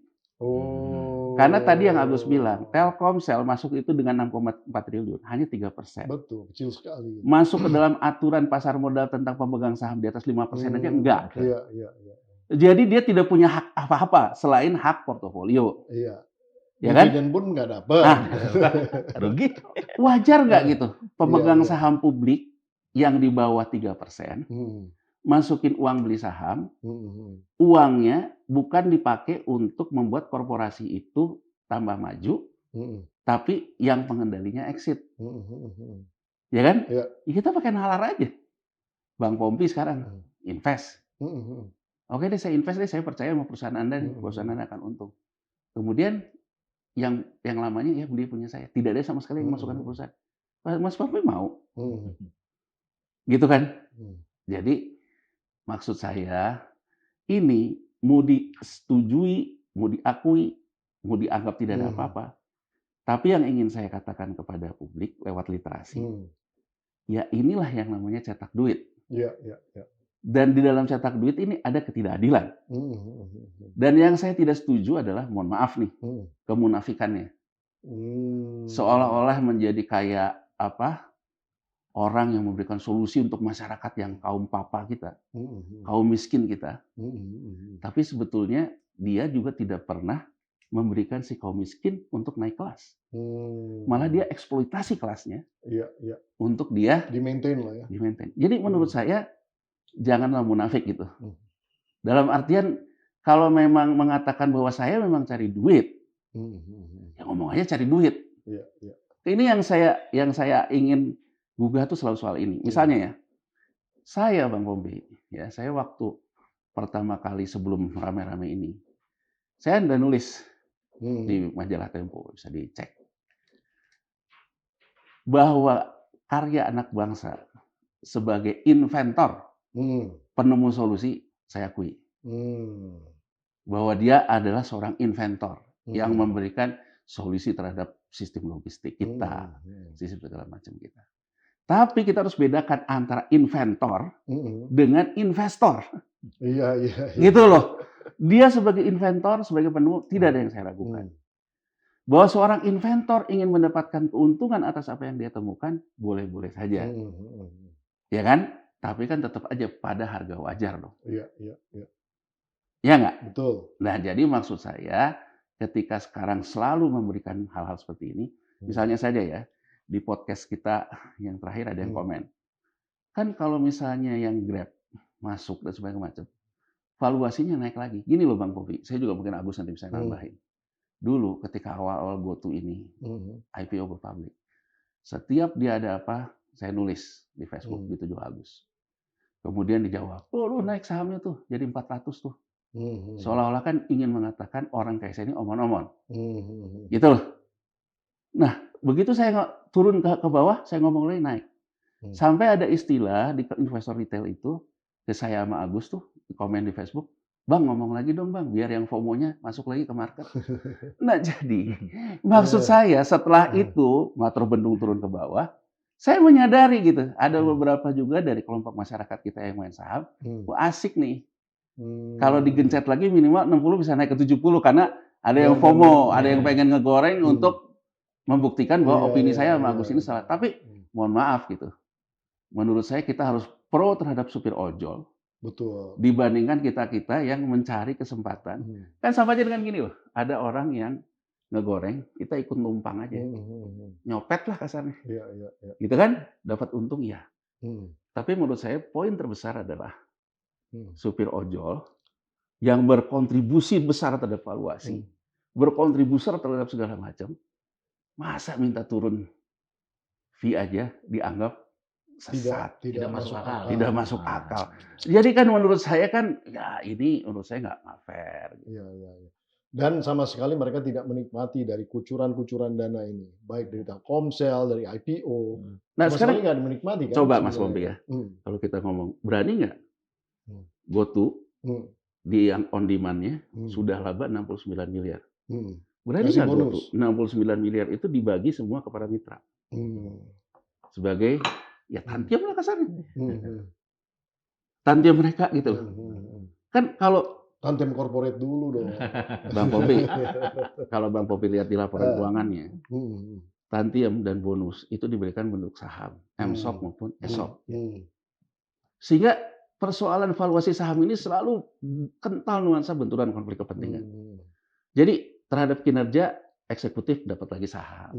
Karena tadi yang Agus bilang, Oh. Telkomsel masuk itu dengan 6,4 triliun, hanya 3%. Betul, kecil sekali. Masuk ke dalam aturan pasar modal tentang pemegang saham di atas 5% aja enggak. Oke. Iya, iya, iya. Jadi dia tidak punya hak apa-apa selain hak portofolio, Iya. ya kan? Dividen pun nggak dapet. Nah, Rugi. wajar nggak gitu Iya, pemegang iya. saham publik yang di bawah 3% Mhm, masukin uang beli saham, mhm, uangnya bukan dipakai untuk membuat korporasi itu tambah maju, mhm, tapi yang pengendalinya exit, mhm, mhm, mhm. ya kan? Iya. Ya kita pakai nalar aja. Bang Pompi sekarang Mhm, invest. mhm, Oke deh, saya invest deh, saya percaya sama perusahaan Anda nih, mhm, perusahaan mhm, Anda akan untung. Kemudian yang lamanya ya beli punya saya, tidak ada sama sekali yang masukkan ke mhm, perusahaan. Mas Pompi mau, mhm, gitu kan? mhm, Jadi maksud saya ini mau disetujui, mau diakui, mau dianggap tidak ada mhm, apa-apa. Tapi yang ingin saya katakan kepada publik lewat literasi, mhm. ya inilah yang namanya cetak duit. Iya, iya, iya. Dan di dalam cetak duit ini ada ketidakadilan. Mhm, mhm, mhm, Dan yang saya tidak setuju adalah, mohon maaf nih, mhm. kemunafikannya. Mmm. Seolah-olah menjadi kayak apa, orang yang memberikan solusi untuk masyarakat yang kaum papa kita, Mhm, mhm. kaum miskin kita. Mhm, mhm, Tapi sebetulnya dia juga tidak pernah memberikan si kaum miskin untuk naik kelas. Malah dia mhm. eksploitasi kelasnya Iya, iya. untuk dia Di-maintain lah ya. di-maintain. Jadi menurut Mhm, saya janganlah munafik gitu. mhm, Dalam artian kalau memang mengatakan bahwa saya memang cari duit, mhm, mhm. ya ngomong aja cari duit. Iya, iya. Ini yang saya ingin gugah tuh selalu soal ini. Mhm, Misalnya ya, saya Bang Pompi, ya saya waktu pertama kali sebelum rame-rame ini, saya udah nulis mhm, di majalah Tempo, bisa dicek, bahwa karya anak bangsa sebagai inventor, mhm, penemu solusi, saya akui. mmm, Bahwa dia adalah seorang inventor yang mhm, memberikan solusi terhadap sistem logistik kita, mhm, mhm, sistem segala macam kita. Tapi kita harus bedakan antara inventor mhm. dengan investor. Iya, iya, iya. Gitu loh. Dia sebagai inventor, sebagai penemu, tidak Mhm, ada yang saya ragukan. mhm, Bahwa seorang inventor ingin mendapatkan keuntungan atas apa yang dia temukan, boleh-boleh saja. mhm, mhm. Ya kan? Tapi kan tetap aja pada harga wajar dong. Iya, iya, iya. Ya nggak? Betul. Nah, jadi maksud saya, ketika sekarang selalu memberikan hal-hal seperti ini, Mhm, misalnya saja ya, di podcast kita yang terakhir ada yang mhm, komen, kan kalau misalnya yang Grab masuk dan sebagainya macam, valuasinya naik lagi. Gini loh Bang Popi, saya juga mungkin Agus nanti bisa mhm, nambahin. Dulu ketika awal-awal GoTo ini, mhm, IPO go public, setiap dia ada apa, saya nulis di Facebook, mhm, gitu juga Agus. Kemudian dijawab, oh lu naik sahamnya tuh, jadi 400 tuh. mhm, Seolah-olah kan ingin mengatakan orang kayak saya ini omon-omon. mhm, mhm, Gitu loh. Nah, begitu saya turun ke bawah, saya ngomong lagi naik. Sampai ada istilah di investor retail itu, ke saya sama Agus tuh, komen di Facebook, "Bang, ngomong lagi dong Bang, biar yang FOMO-nya masuk lagi ke market." Nah jadi, maksud saya setelah itu, Makro Bendung turun ke bawah, saya menyadari gitu, ada beberapa juga dari kelompok masyarakat kita yang main saham, wah asik nih. Kalau digencet lagi minimal 60 bisa naik ke 70 karena ada yang FOMO, ada yang pengen ngegoreng untuk membuktikan bahwa opini saya sama Agus ini salah. Tapi mohon maaf gitu, menurut saya kita harus pro terhadap supir ojol. Betul. Dibandingkan kita-kita yang mencari kesempatan. Kan sama aja dengan gini loh, ada orang yang ngegoreng, kita ikut numpang aja. Nyopet lah kasarnya. Iya. Gitu kan? Dapat untung ya. Tapi menurut saya poin terbesar adalah supir ojol yang berkontribusi besar terhadap valuasi, berkontribusi terhadap segala macam, masa minta turun fee aja dianggap sesat, tidak masuk akal. Tidak masuk akal. Jadi kan menurut saya kan, ya ini menurut saya nggak fair. Iya. Dan sama sekali mereka tidak menikmati dari kucuran-kucuran dana ini, baik dari Telkomsel, dari IPO. Nah sama sekarang nggak menikmati kan? Coba Mas Pompi ya, kalau kita ngomong, berani nggak GoTo di yang on demand-nya sudah laba 69 miliar. Berani nggak GoTo? 69 miliar itu dibagi semua kepada mitra. Sebagai ya tantiam lah kasarnya. Tantiam mereka gitu. Kan kalau tantiam corporate dulu dong. Bang Popi, kalau Bang Popi lihat di laporan keuangannya, tantiam dan bonus itu diberikan bentuk saham, EMSOK maupun ESOP. Sehingga persoalan valuasi saham ini selalu kental nuansa benturan konflik kepentingan. Jadi terhadap kinerja eksekutif dapat lagi saham.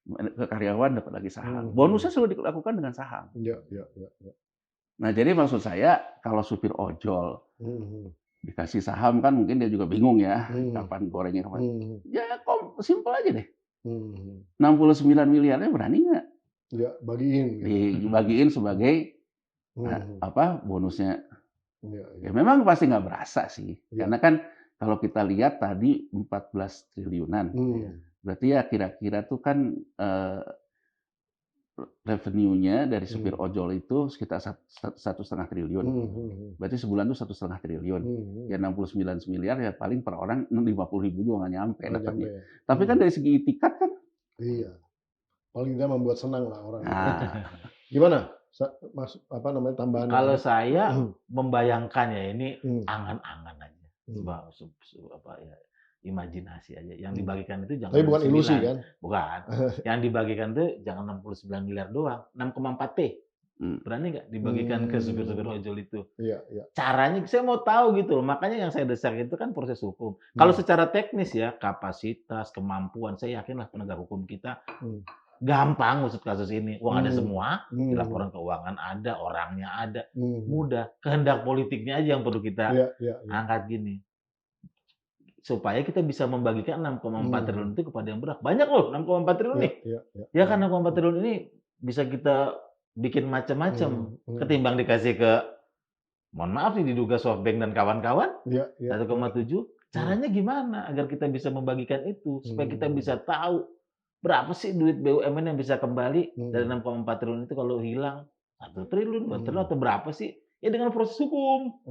Ke karyawan dapat lagi saham. Bonusnya selalu dilakukan dengan saham. Iya. Nah, jadi maksud saya kalau supir ojol dikasih saham kan mungkin dia juga bingung ya, kapan gorengnya kapan. Ya simpel aja deh. 69 miliarnya berani nggak? Ya, bagiin. Dibagiin sebagai bonusnya. Ya memang pasti nggak berasa sih. Karena kan kalau kita lihat tadi 14 triliunan. Berarti ya kira-kira tuh kan revenue-nya dari supir ojol itu sekitar 1,5 triliun. Berarti sebulan tuh 1,5 triliun. Ya 69 miliar ya paling per orang 50.000 juga nggak nyampe dapatnya. Tapi kan dari segi itikat kan. Iya. Paling tidak membuat senang lah orang. Gimana? Mas, tambahan? Kalau saya membayangkan ya ini angan-angan aja. Imajinasi aja. Yang dibagikan itu jangan. Tapi bukan ilusi kan? Bukan. Yang dibagikan itu jangan 69 miliar doang, 6,4 T. Berani nggak dibagikan ke supir-supir ojol itu? Iya. Caranya saya mau tahu gitu loh. Makanya yang saya desak itu kan proses hukum. Kalau secara teknis ya, kapasitas, kemampuan, saya yakinlah penegak hukum kita gampang ngusut kasus ini. Uang ada semua, di laporan keuangan ada, orangnya ada, mudah. Kehendak politiknya aja yang perlu kita angkat gini. Supaya kita bisa membagikan 6,4 triliun itu kepada yang berhak. Banyak loh 6,4 triliun nih. Ya kan 6,4 triliun ini bisa kita bikin macam-macam. Ketimbang dikasih ke, mohon maaf nih, diduga SoftBank dan kawan-kawan, 1,7. Caranya gimana agar kita bisa membagikan itu? Supaya kita bisa tahu berapa sih duit BUMN yang bisa kembali dari 6,4 triliun itu kalau hilang. 1 triliun, 2 triliun, atau berapa sih? Ya dengan proses hukum.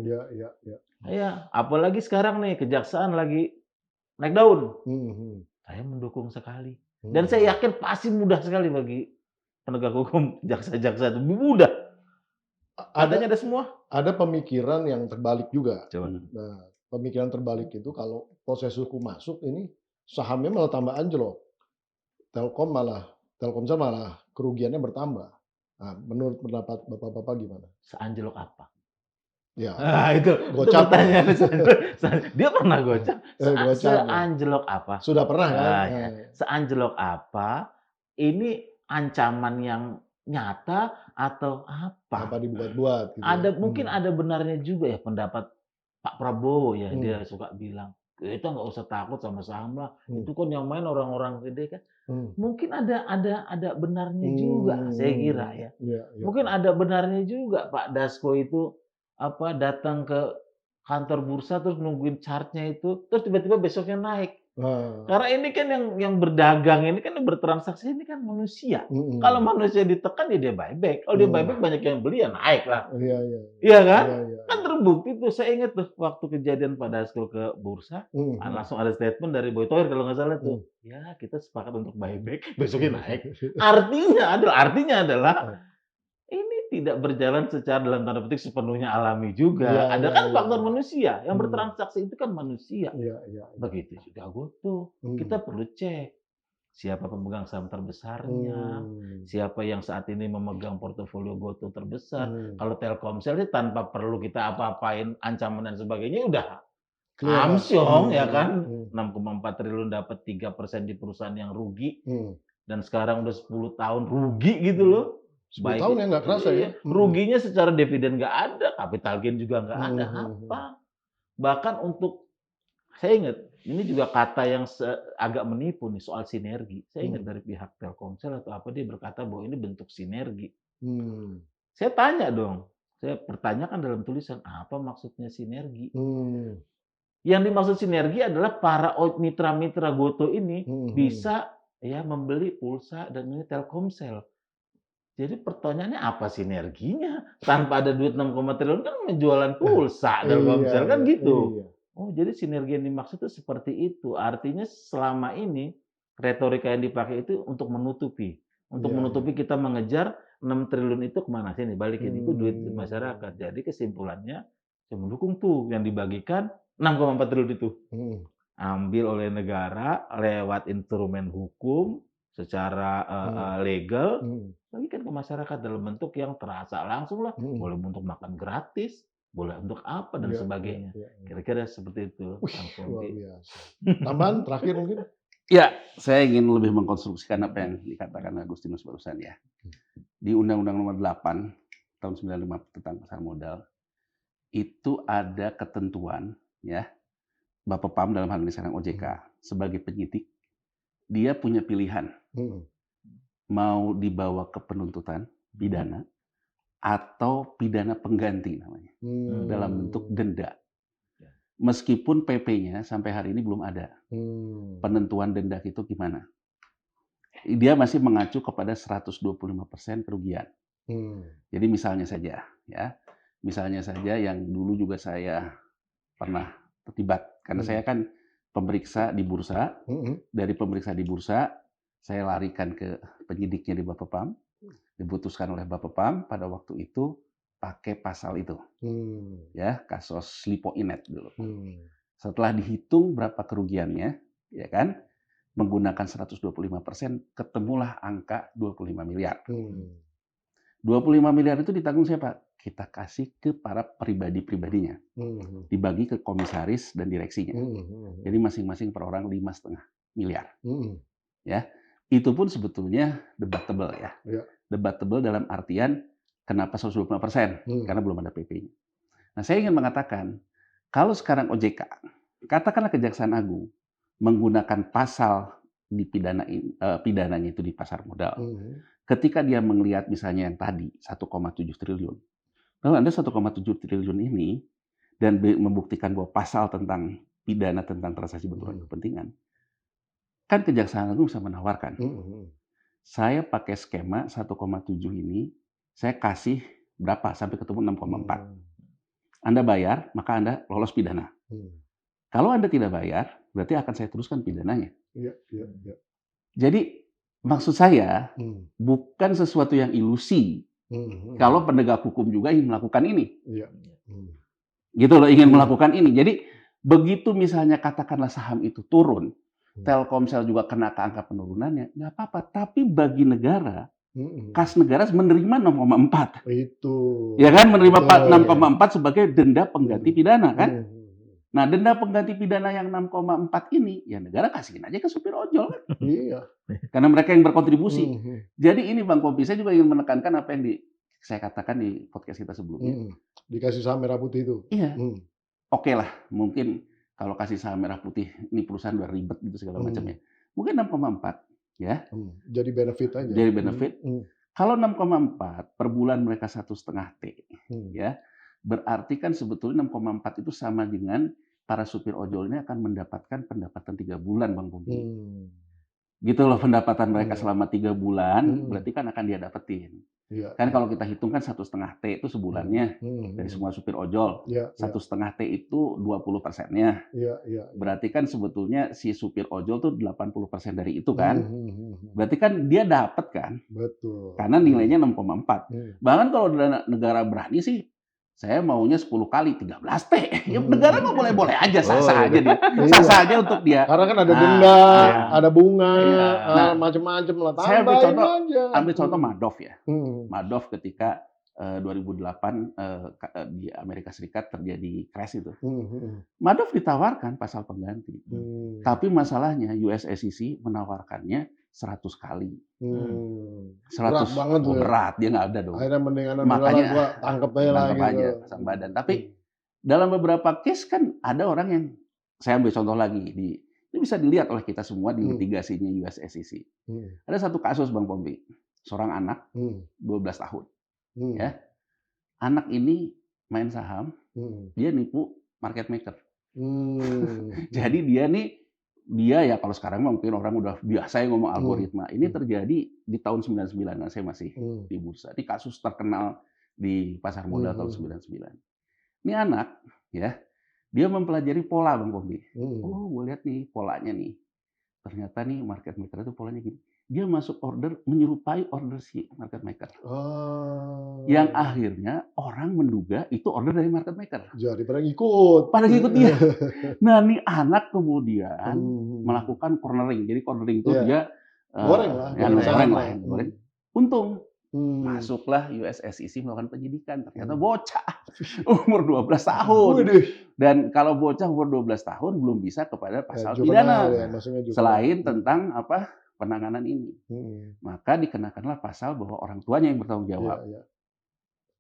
Ya, apalagi sekarang nih kejaksaan lagi naik daun. Saya mendukung sekali. Dan saya yakin pasti mudah sekali bagi penegak hukum, jaksa-jaksa itu mudah. Adanya ada semua. Ada pemikiran yang terbalik juga. Coba. Nah, pemikiran terbalik itu kalau proses hukum masuk ini sahamnya malah tambah anjlok. Telkomsel malah kerugiannya bertambah. Nah, menurut pendapat Bapak-bapak gimana? Seanjlok apa? Ya. Itu pertanyaan. Dia pernah gocap. Seanjlok apa? Sudah pernah kan? Seanjlok apa? Ini ancaman yang nyata atau apa? Apa dibuat-buat? Gitu. Mungkin ada benarnya juga ya pendapat Pak Prabowo ya. Dia suka bilang, kita nggak usah takut sama saham lah. Itu kan yang main orang-orang gede kan. Mungkin ada benarnya juga, saya kira ya. Mungkin ada benarnya juga Pak Dasko itu datang ke kantor bursa terus nungguin chartnya itu, terus tiba-tiba besoknya naik. Karena ini kan yang berdagang ini kan yang bertransaksi ini kan manusia. Kalau manusia ditekan ya dia buyback. Kalau dia buyback banyak yang beli ya naik lah. Iya, iya. Iya kan? Iya, iya. Kan terbukti tuh. Saya ingat tuh waktu kejadian Pak Dasko ke bursa, langsung ada statement dari Boy Toir kalau nggak salah tuh. Ya kita sepakat untuk buyback, besoknya naik. Artinya adalah ini tidak berjalan secara dalam tanda petik sepenuhnya alami juga. Iya, Ada iya, kan iya. faktor manusia. Yang bertransaksi itu kan manusia. Iya, iya. Begitu juga GoTo. Kita perlu cek siapa pemegang saham terbesarnya, siapa yang saat ini memegang portofolio GoTo terbesar. Kalau Telkomsel sih tanpa perlu kita apa-apain ancaman dan sebagainya udah amsyong ya kan. 6,4 triliun dapat 3% di perusahaan yang rugi. Dan sekarang udah 10 tahun rugi gitu loh. 10 tahun ya nggak kerasa ya. Ruginya secara dividen nggak ada, capital gain juga nggak ada. Apa? Bahkan untuk, saya ingat, ini juga kata yang agak menipu nih soal sinergi. Saya ingat dari pihak Telkomsel atau apa, dia berkata bahwa ini bentuk sinergi. Saya tanya dong, saya pertanyakan dalam tulisan, apa maksudnya sinergi? Yang dimaksud sinergi adalah para mitra-mitra GoTo ini bisa ya membeli pulsa dan ini Telkomsel. Jadi pertanyaannya apa sinerginya? Tanpa ada duit 6, triliun kan menjualan pulsa Telkomsel kan gitu. Oh, jadi sinergi yang dimaksud itu seperti itu. Artinya selama ini retorika yang dipakai itu untuk menutupi. Untuk menutupi kita mengejar 6 triliun itu kemana sini? Balikin itu duit masyarakat. Jadi kesimpulannya saya mendukung tuh yang dibagikan 6,4 triliun itu. Ambil oleh negara lewat instrumen hukum secara legal, bagikan ke masyarakat dalam bentuk yang terasa langsung lah. Boleh untuk makan gratis, boleh untuk apa dan sebagainya. Kira-kira seperti itu. Luar biasa. Tambahan terakhir mungkin? Ya, saya ingin lebih mengkonstruksikan apa yang dikatakan Agustinus barusan ya. Di Undang-Undang Nomor 8 tahun 95 tentang pasar modal itu ada ketentuan ya. Bapepam dalam hal ini sekarang OJK sebagai penyidik dia punya pilihan. Mau dibawa ke penuntutan pidana atau pidana pengganti namanya dalam bentuk denda. Meskipun PP-nya sampai hari ini belum ada. Penentuan denda itu gimana? Dia masih mengacu kepada 125% kerugian. Jadi misalnya saja ya. Misalnya saja yang dulu juga saya pernah terlibat karena saya kan pemeriksa di bursa. Dari pemeriksa di bursa saya larikan ke penyidiknya di Bapepam, diputuskan oleh Bapepam pada waktu itu pakai pasal itu, ya kasus Lipo Inet dulu. Setelah dihitung berapa kerugiannya, ya kan, menggunakan 125%, ketemulah angka 25 miliar. 25 miliar itu ditanggung siapa? Kita kasih ke para pribadi-pribadinya, dibagi ke komisaris dan direksinya. Jadi masing-masing per orang 5,5 miliar. Ya. Itu pun sebetulnya debatable ya. Debatable dalam artian kenapa 125%? Karena belum ada PP-nya. Nah, saya ingin mengatakan, kalau sekarang OJK, katakanlah Kejaksaan Agung, menggunakan pasal di pidananya itu di pasar modal. Ketika dia melihat misalnya yang tadi, 1,7 triliun. Lalu Anda 1,7 triliun ini, dan membuktikan bahwa pasal tentang pidana tentang transaksi benturan kepentingan, kan Kejaksaan Agung bisa menawarkan. Saya pakai skema 1,7 ini, saya kasih berapa sampai ketemu 6,4. Anda bayar, maka Anda lolos pidana. Kalau Anda tidak bayar, berarti akan saya teruskan pidananya. Jadi maksud saya bukan sesuatu yang ilusi. Kalau penegak hukum juga ingin melakukan ini. Gitu loh, ingin melakukan ini. Jadi begitu misalnya katakanlah saham itu turun, Telkomsel juga kena ke angka penurunannya, nggak apa-apa. Tapi bagi negara, kas negara menerima 6,4. Itu. Ya kan, menerima 6,4 sebagai denda pengganti pidana kan. Nah, denda pengganti pidana yang 6,4 ini, ya negara kasihin aja ke supir ojol kan. Iya. Karena mereka yang berkontribusi. Jadi ini Bang Kompi, saya juga ingin menekankan apa yang saya katakan di podcast kita sebelumnya. Dikasih saham merah putih itu. Iya. Oke lah, mungkin kalau kasih saham merah putih, ini perusahaan udah ribet gitu segala macamnya. Mungkin 6,4 ya. Jadi benefit aja. Jadi benefit. Kalau 6,4 per bulan mereka 1,5 T, ya berarti kan sebetulnya 6,4 itu sama dengan para supir ojol ini akan mendapatkan pendapatan 3 bulan, Bang Bobi. Gitu loh pendapatan mereka selama 3 bulan, berarti kan akan dia dapetin. Kan kalau kita hitung kan 1,5 T itu sebulannya dari semua supir ojol. 1,5 T itu 20%-nya. Berarti kan sebetulnya si supir ojol tuh 80% dari itu kan. Berarti kan dia dapat kan. Betul. Karena nilainya 6,4. Bahkan kalau negara berani sih, saya maunya 10 kali 13 T. Ya negara mah boleh-boleh aja, sah-sah aja dia. Sah-sah aja untuk dia. Karena kan ada denda, ada bunga, macam-macam lah. Saya ambil contoh Madoff ya. Madoff ketika 2008 di Amerika Serikat terjadi crash itu. Madoff ditawarkan pasal pengganti. Tapi masalahnya US SEC menawarkannya 100 kali. 100 berat banget tuh. Berat, dia nggak ada dong. Akhirnya mendingan makanya gua tangkep aja gitu. Pasang badan. Tapi dalam beberapa case kan ada orang yang, saya ambil contoh lagi, ini bisa dilihat oleh kita semua di litigasinya US SEC. Ada satu kasus Bang Pombi, seorang anak 12 tahun. Ya, anak ini main saham, dia nipu market maker. Jadi dia ya kalau sekarang mungkin orang udah biasa ngomong algoritma. Ini terjadi di tahun 99, saya masih di bursa. Ini kasus terkenal di pasar modal tahun 99. Ini anak ya, dia mempelajari pola Bang Pombi. Oh, gue lihat nih polanya nih. Ternyata nih market maker itu polanya gini. Dia masuk order menyerupai order si market maker. Yang akhirnya orang menduga itu order dari market maker. Jadi pada ngikut dia. Nah, nih anak kemudian melakukan cornering. Jadi cornering itu dia goreng lah. Untung masuklah US SEC melakukan penyidikan. Ternyata bocah umur 12 tahun. Dan kalau bocah umur 12 tahun belum bisa kepada pasal pidana. Selain tentang penanganan ini. Maka dikenakanlah pasal bahwa orang tuanya yang bertanggung jawab.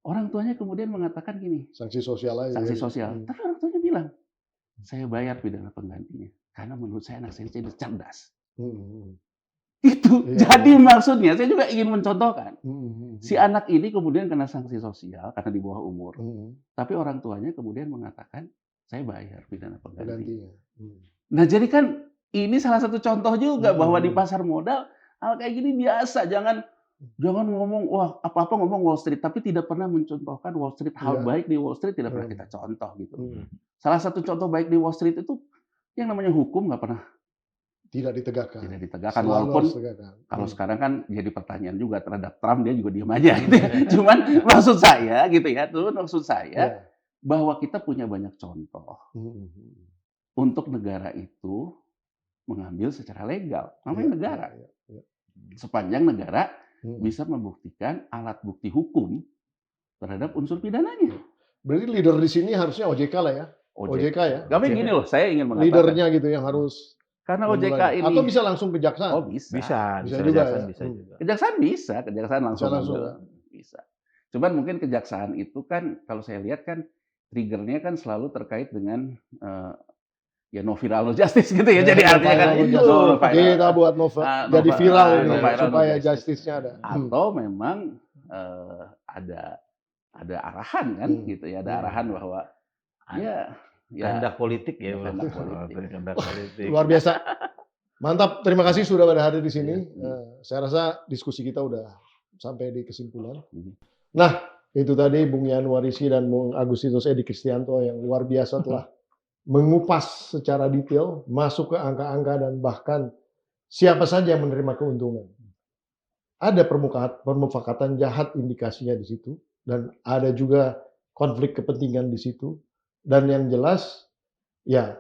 Orang tuanya kemudian mengatakan gini. Sanksi sosial aja. Sanksi sosial. Tapi orang tuanya bilang, saya bayar pidana penggantinya. Karena menurut saya anak saya cerdas. Itu. Jadi maksudnya saya juga ingin mencontohkan. Si anak ini kemudian kena sanksi sosial karena di bawah umur. Tapi orang tuanya kemudian mengatakan, saya bayar pidana penggantinya. Nah jadi kan ini salah satu contoh juga bahwa di pasar modal hal kayak gini biasa. Jangan ngomong apa-apa ngomong Wall Street, tapi tidak pernah mencontohkan Wall Street. Hal baik di Wall Street tidak pernah kita contoh gitu. Salah satu contoh baik di Wall Street itu yang namanya hukum nggak pernah tidak ditegakkan. Walaupun kalau sekarang kan jadi pertanyaan juga terhadap Trump, dia juga diam aja gitu ya. Cuman maksud saya gitu ya, bahwa kita punya banyak contoh untuk negara itu mengambil secara legal. Namanya negara. Sepanjang negara bisa membuktikan alat bukti hukum terhadap unsur pidananya. Berarti leader di sini harusnya OJK lah ya. OJK ya. Tapi gini loh, saya ingin mengatakan. Leadernya gitu yang harus. Karena OJK ini. Atau bisa langsung kejaksaan. Oh bisa. Bisa juga. Kejaksaan bisa. Kejaksaan langsung. Bisa. Cuman mungkin kejaksaan itu kan, kalau saya lihat kan, triggernya kan selalu terkait dengan ya no viral no justice gitu ya. Jadi artinya kan itu kita buat jadi viral ini supaya justice-nya ada. Atau memang ada arahan kan gitu ya, ada arahan bahwa ya kehendak politik ya. Kehendak politik. Luar biasa. Mantap, terima kasih sudah pada hadir di sini. Saya rasa diskusi kita udah sampai di kesimpulan. Nah, itu tadi Bung Yan Warisi dan Bung Agustinus Edi Kristianto yang luar biasa telah mengupas secara detail, masuk ke angka-angka dan bahkan siapa saja yang menerima keuntungan. Ada permufakatan jahat indikasinya di situ, dan ada juga konflik kepentingan di situ. Dan yang jelas, ya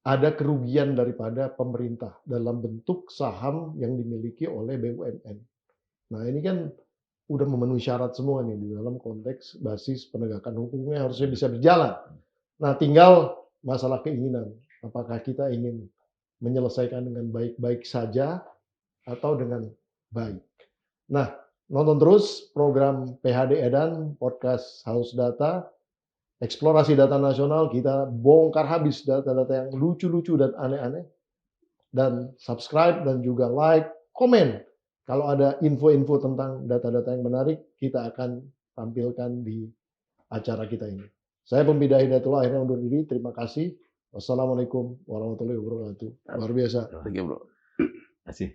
ada kerugian daripada pemerintah dalam bentuk saham yang dimiliki oleh BUMN. Nah ini kan udah memenuhi syarat semua nih di dalam konteks basis penegakan hukumnya harusnya bisa berjalan. Nah, tinggal masalah keinginan. Apakah kita ingin menyelesaikan dengan baik-baik saja atau dengan baik. Nah, nonton terus program PHD Edan, podcast Haus Data, eksplorasi data nasional, kita bongkar habis data-data yang lucu-lucu dan aneh-aneh. Dan subscribe dan juga like, komen. Kalau ada info-info tentang data-data yang menarik, kita akan tampilkan di acara kita ini. Saya Pembida Hidayatullah akhirnya undur diri. Terima kasih. Wassalamualaikum warahmatullahi wabarakatuh. Luar biasa. Thank you, bro. Terima kasih.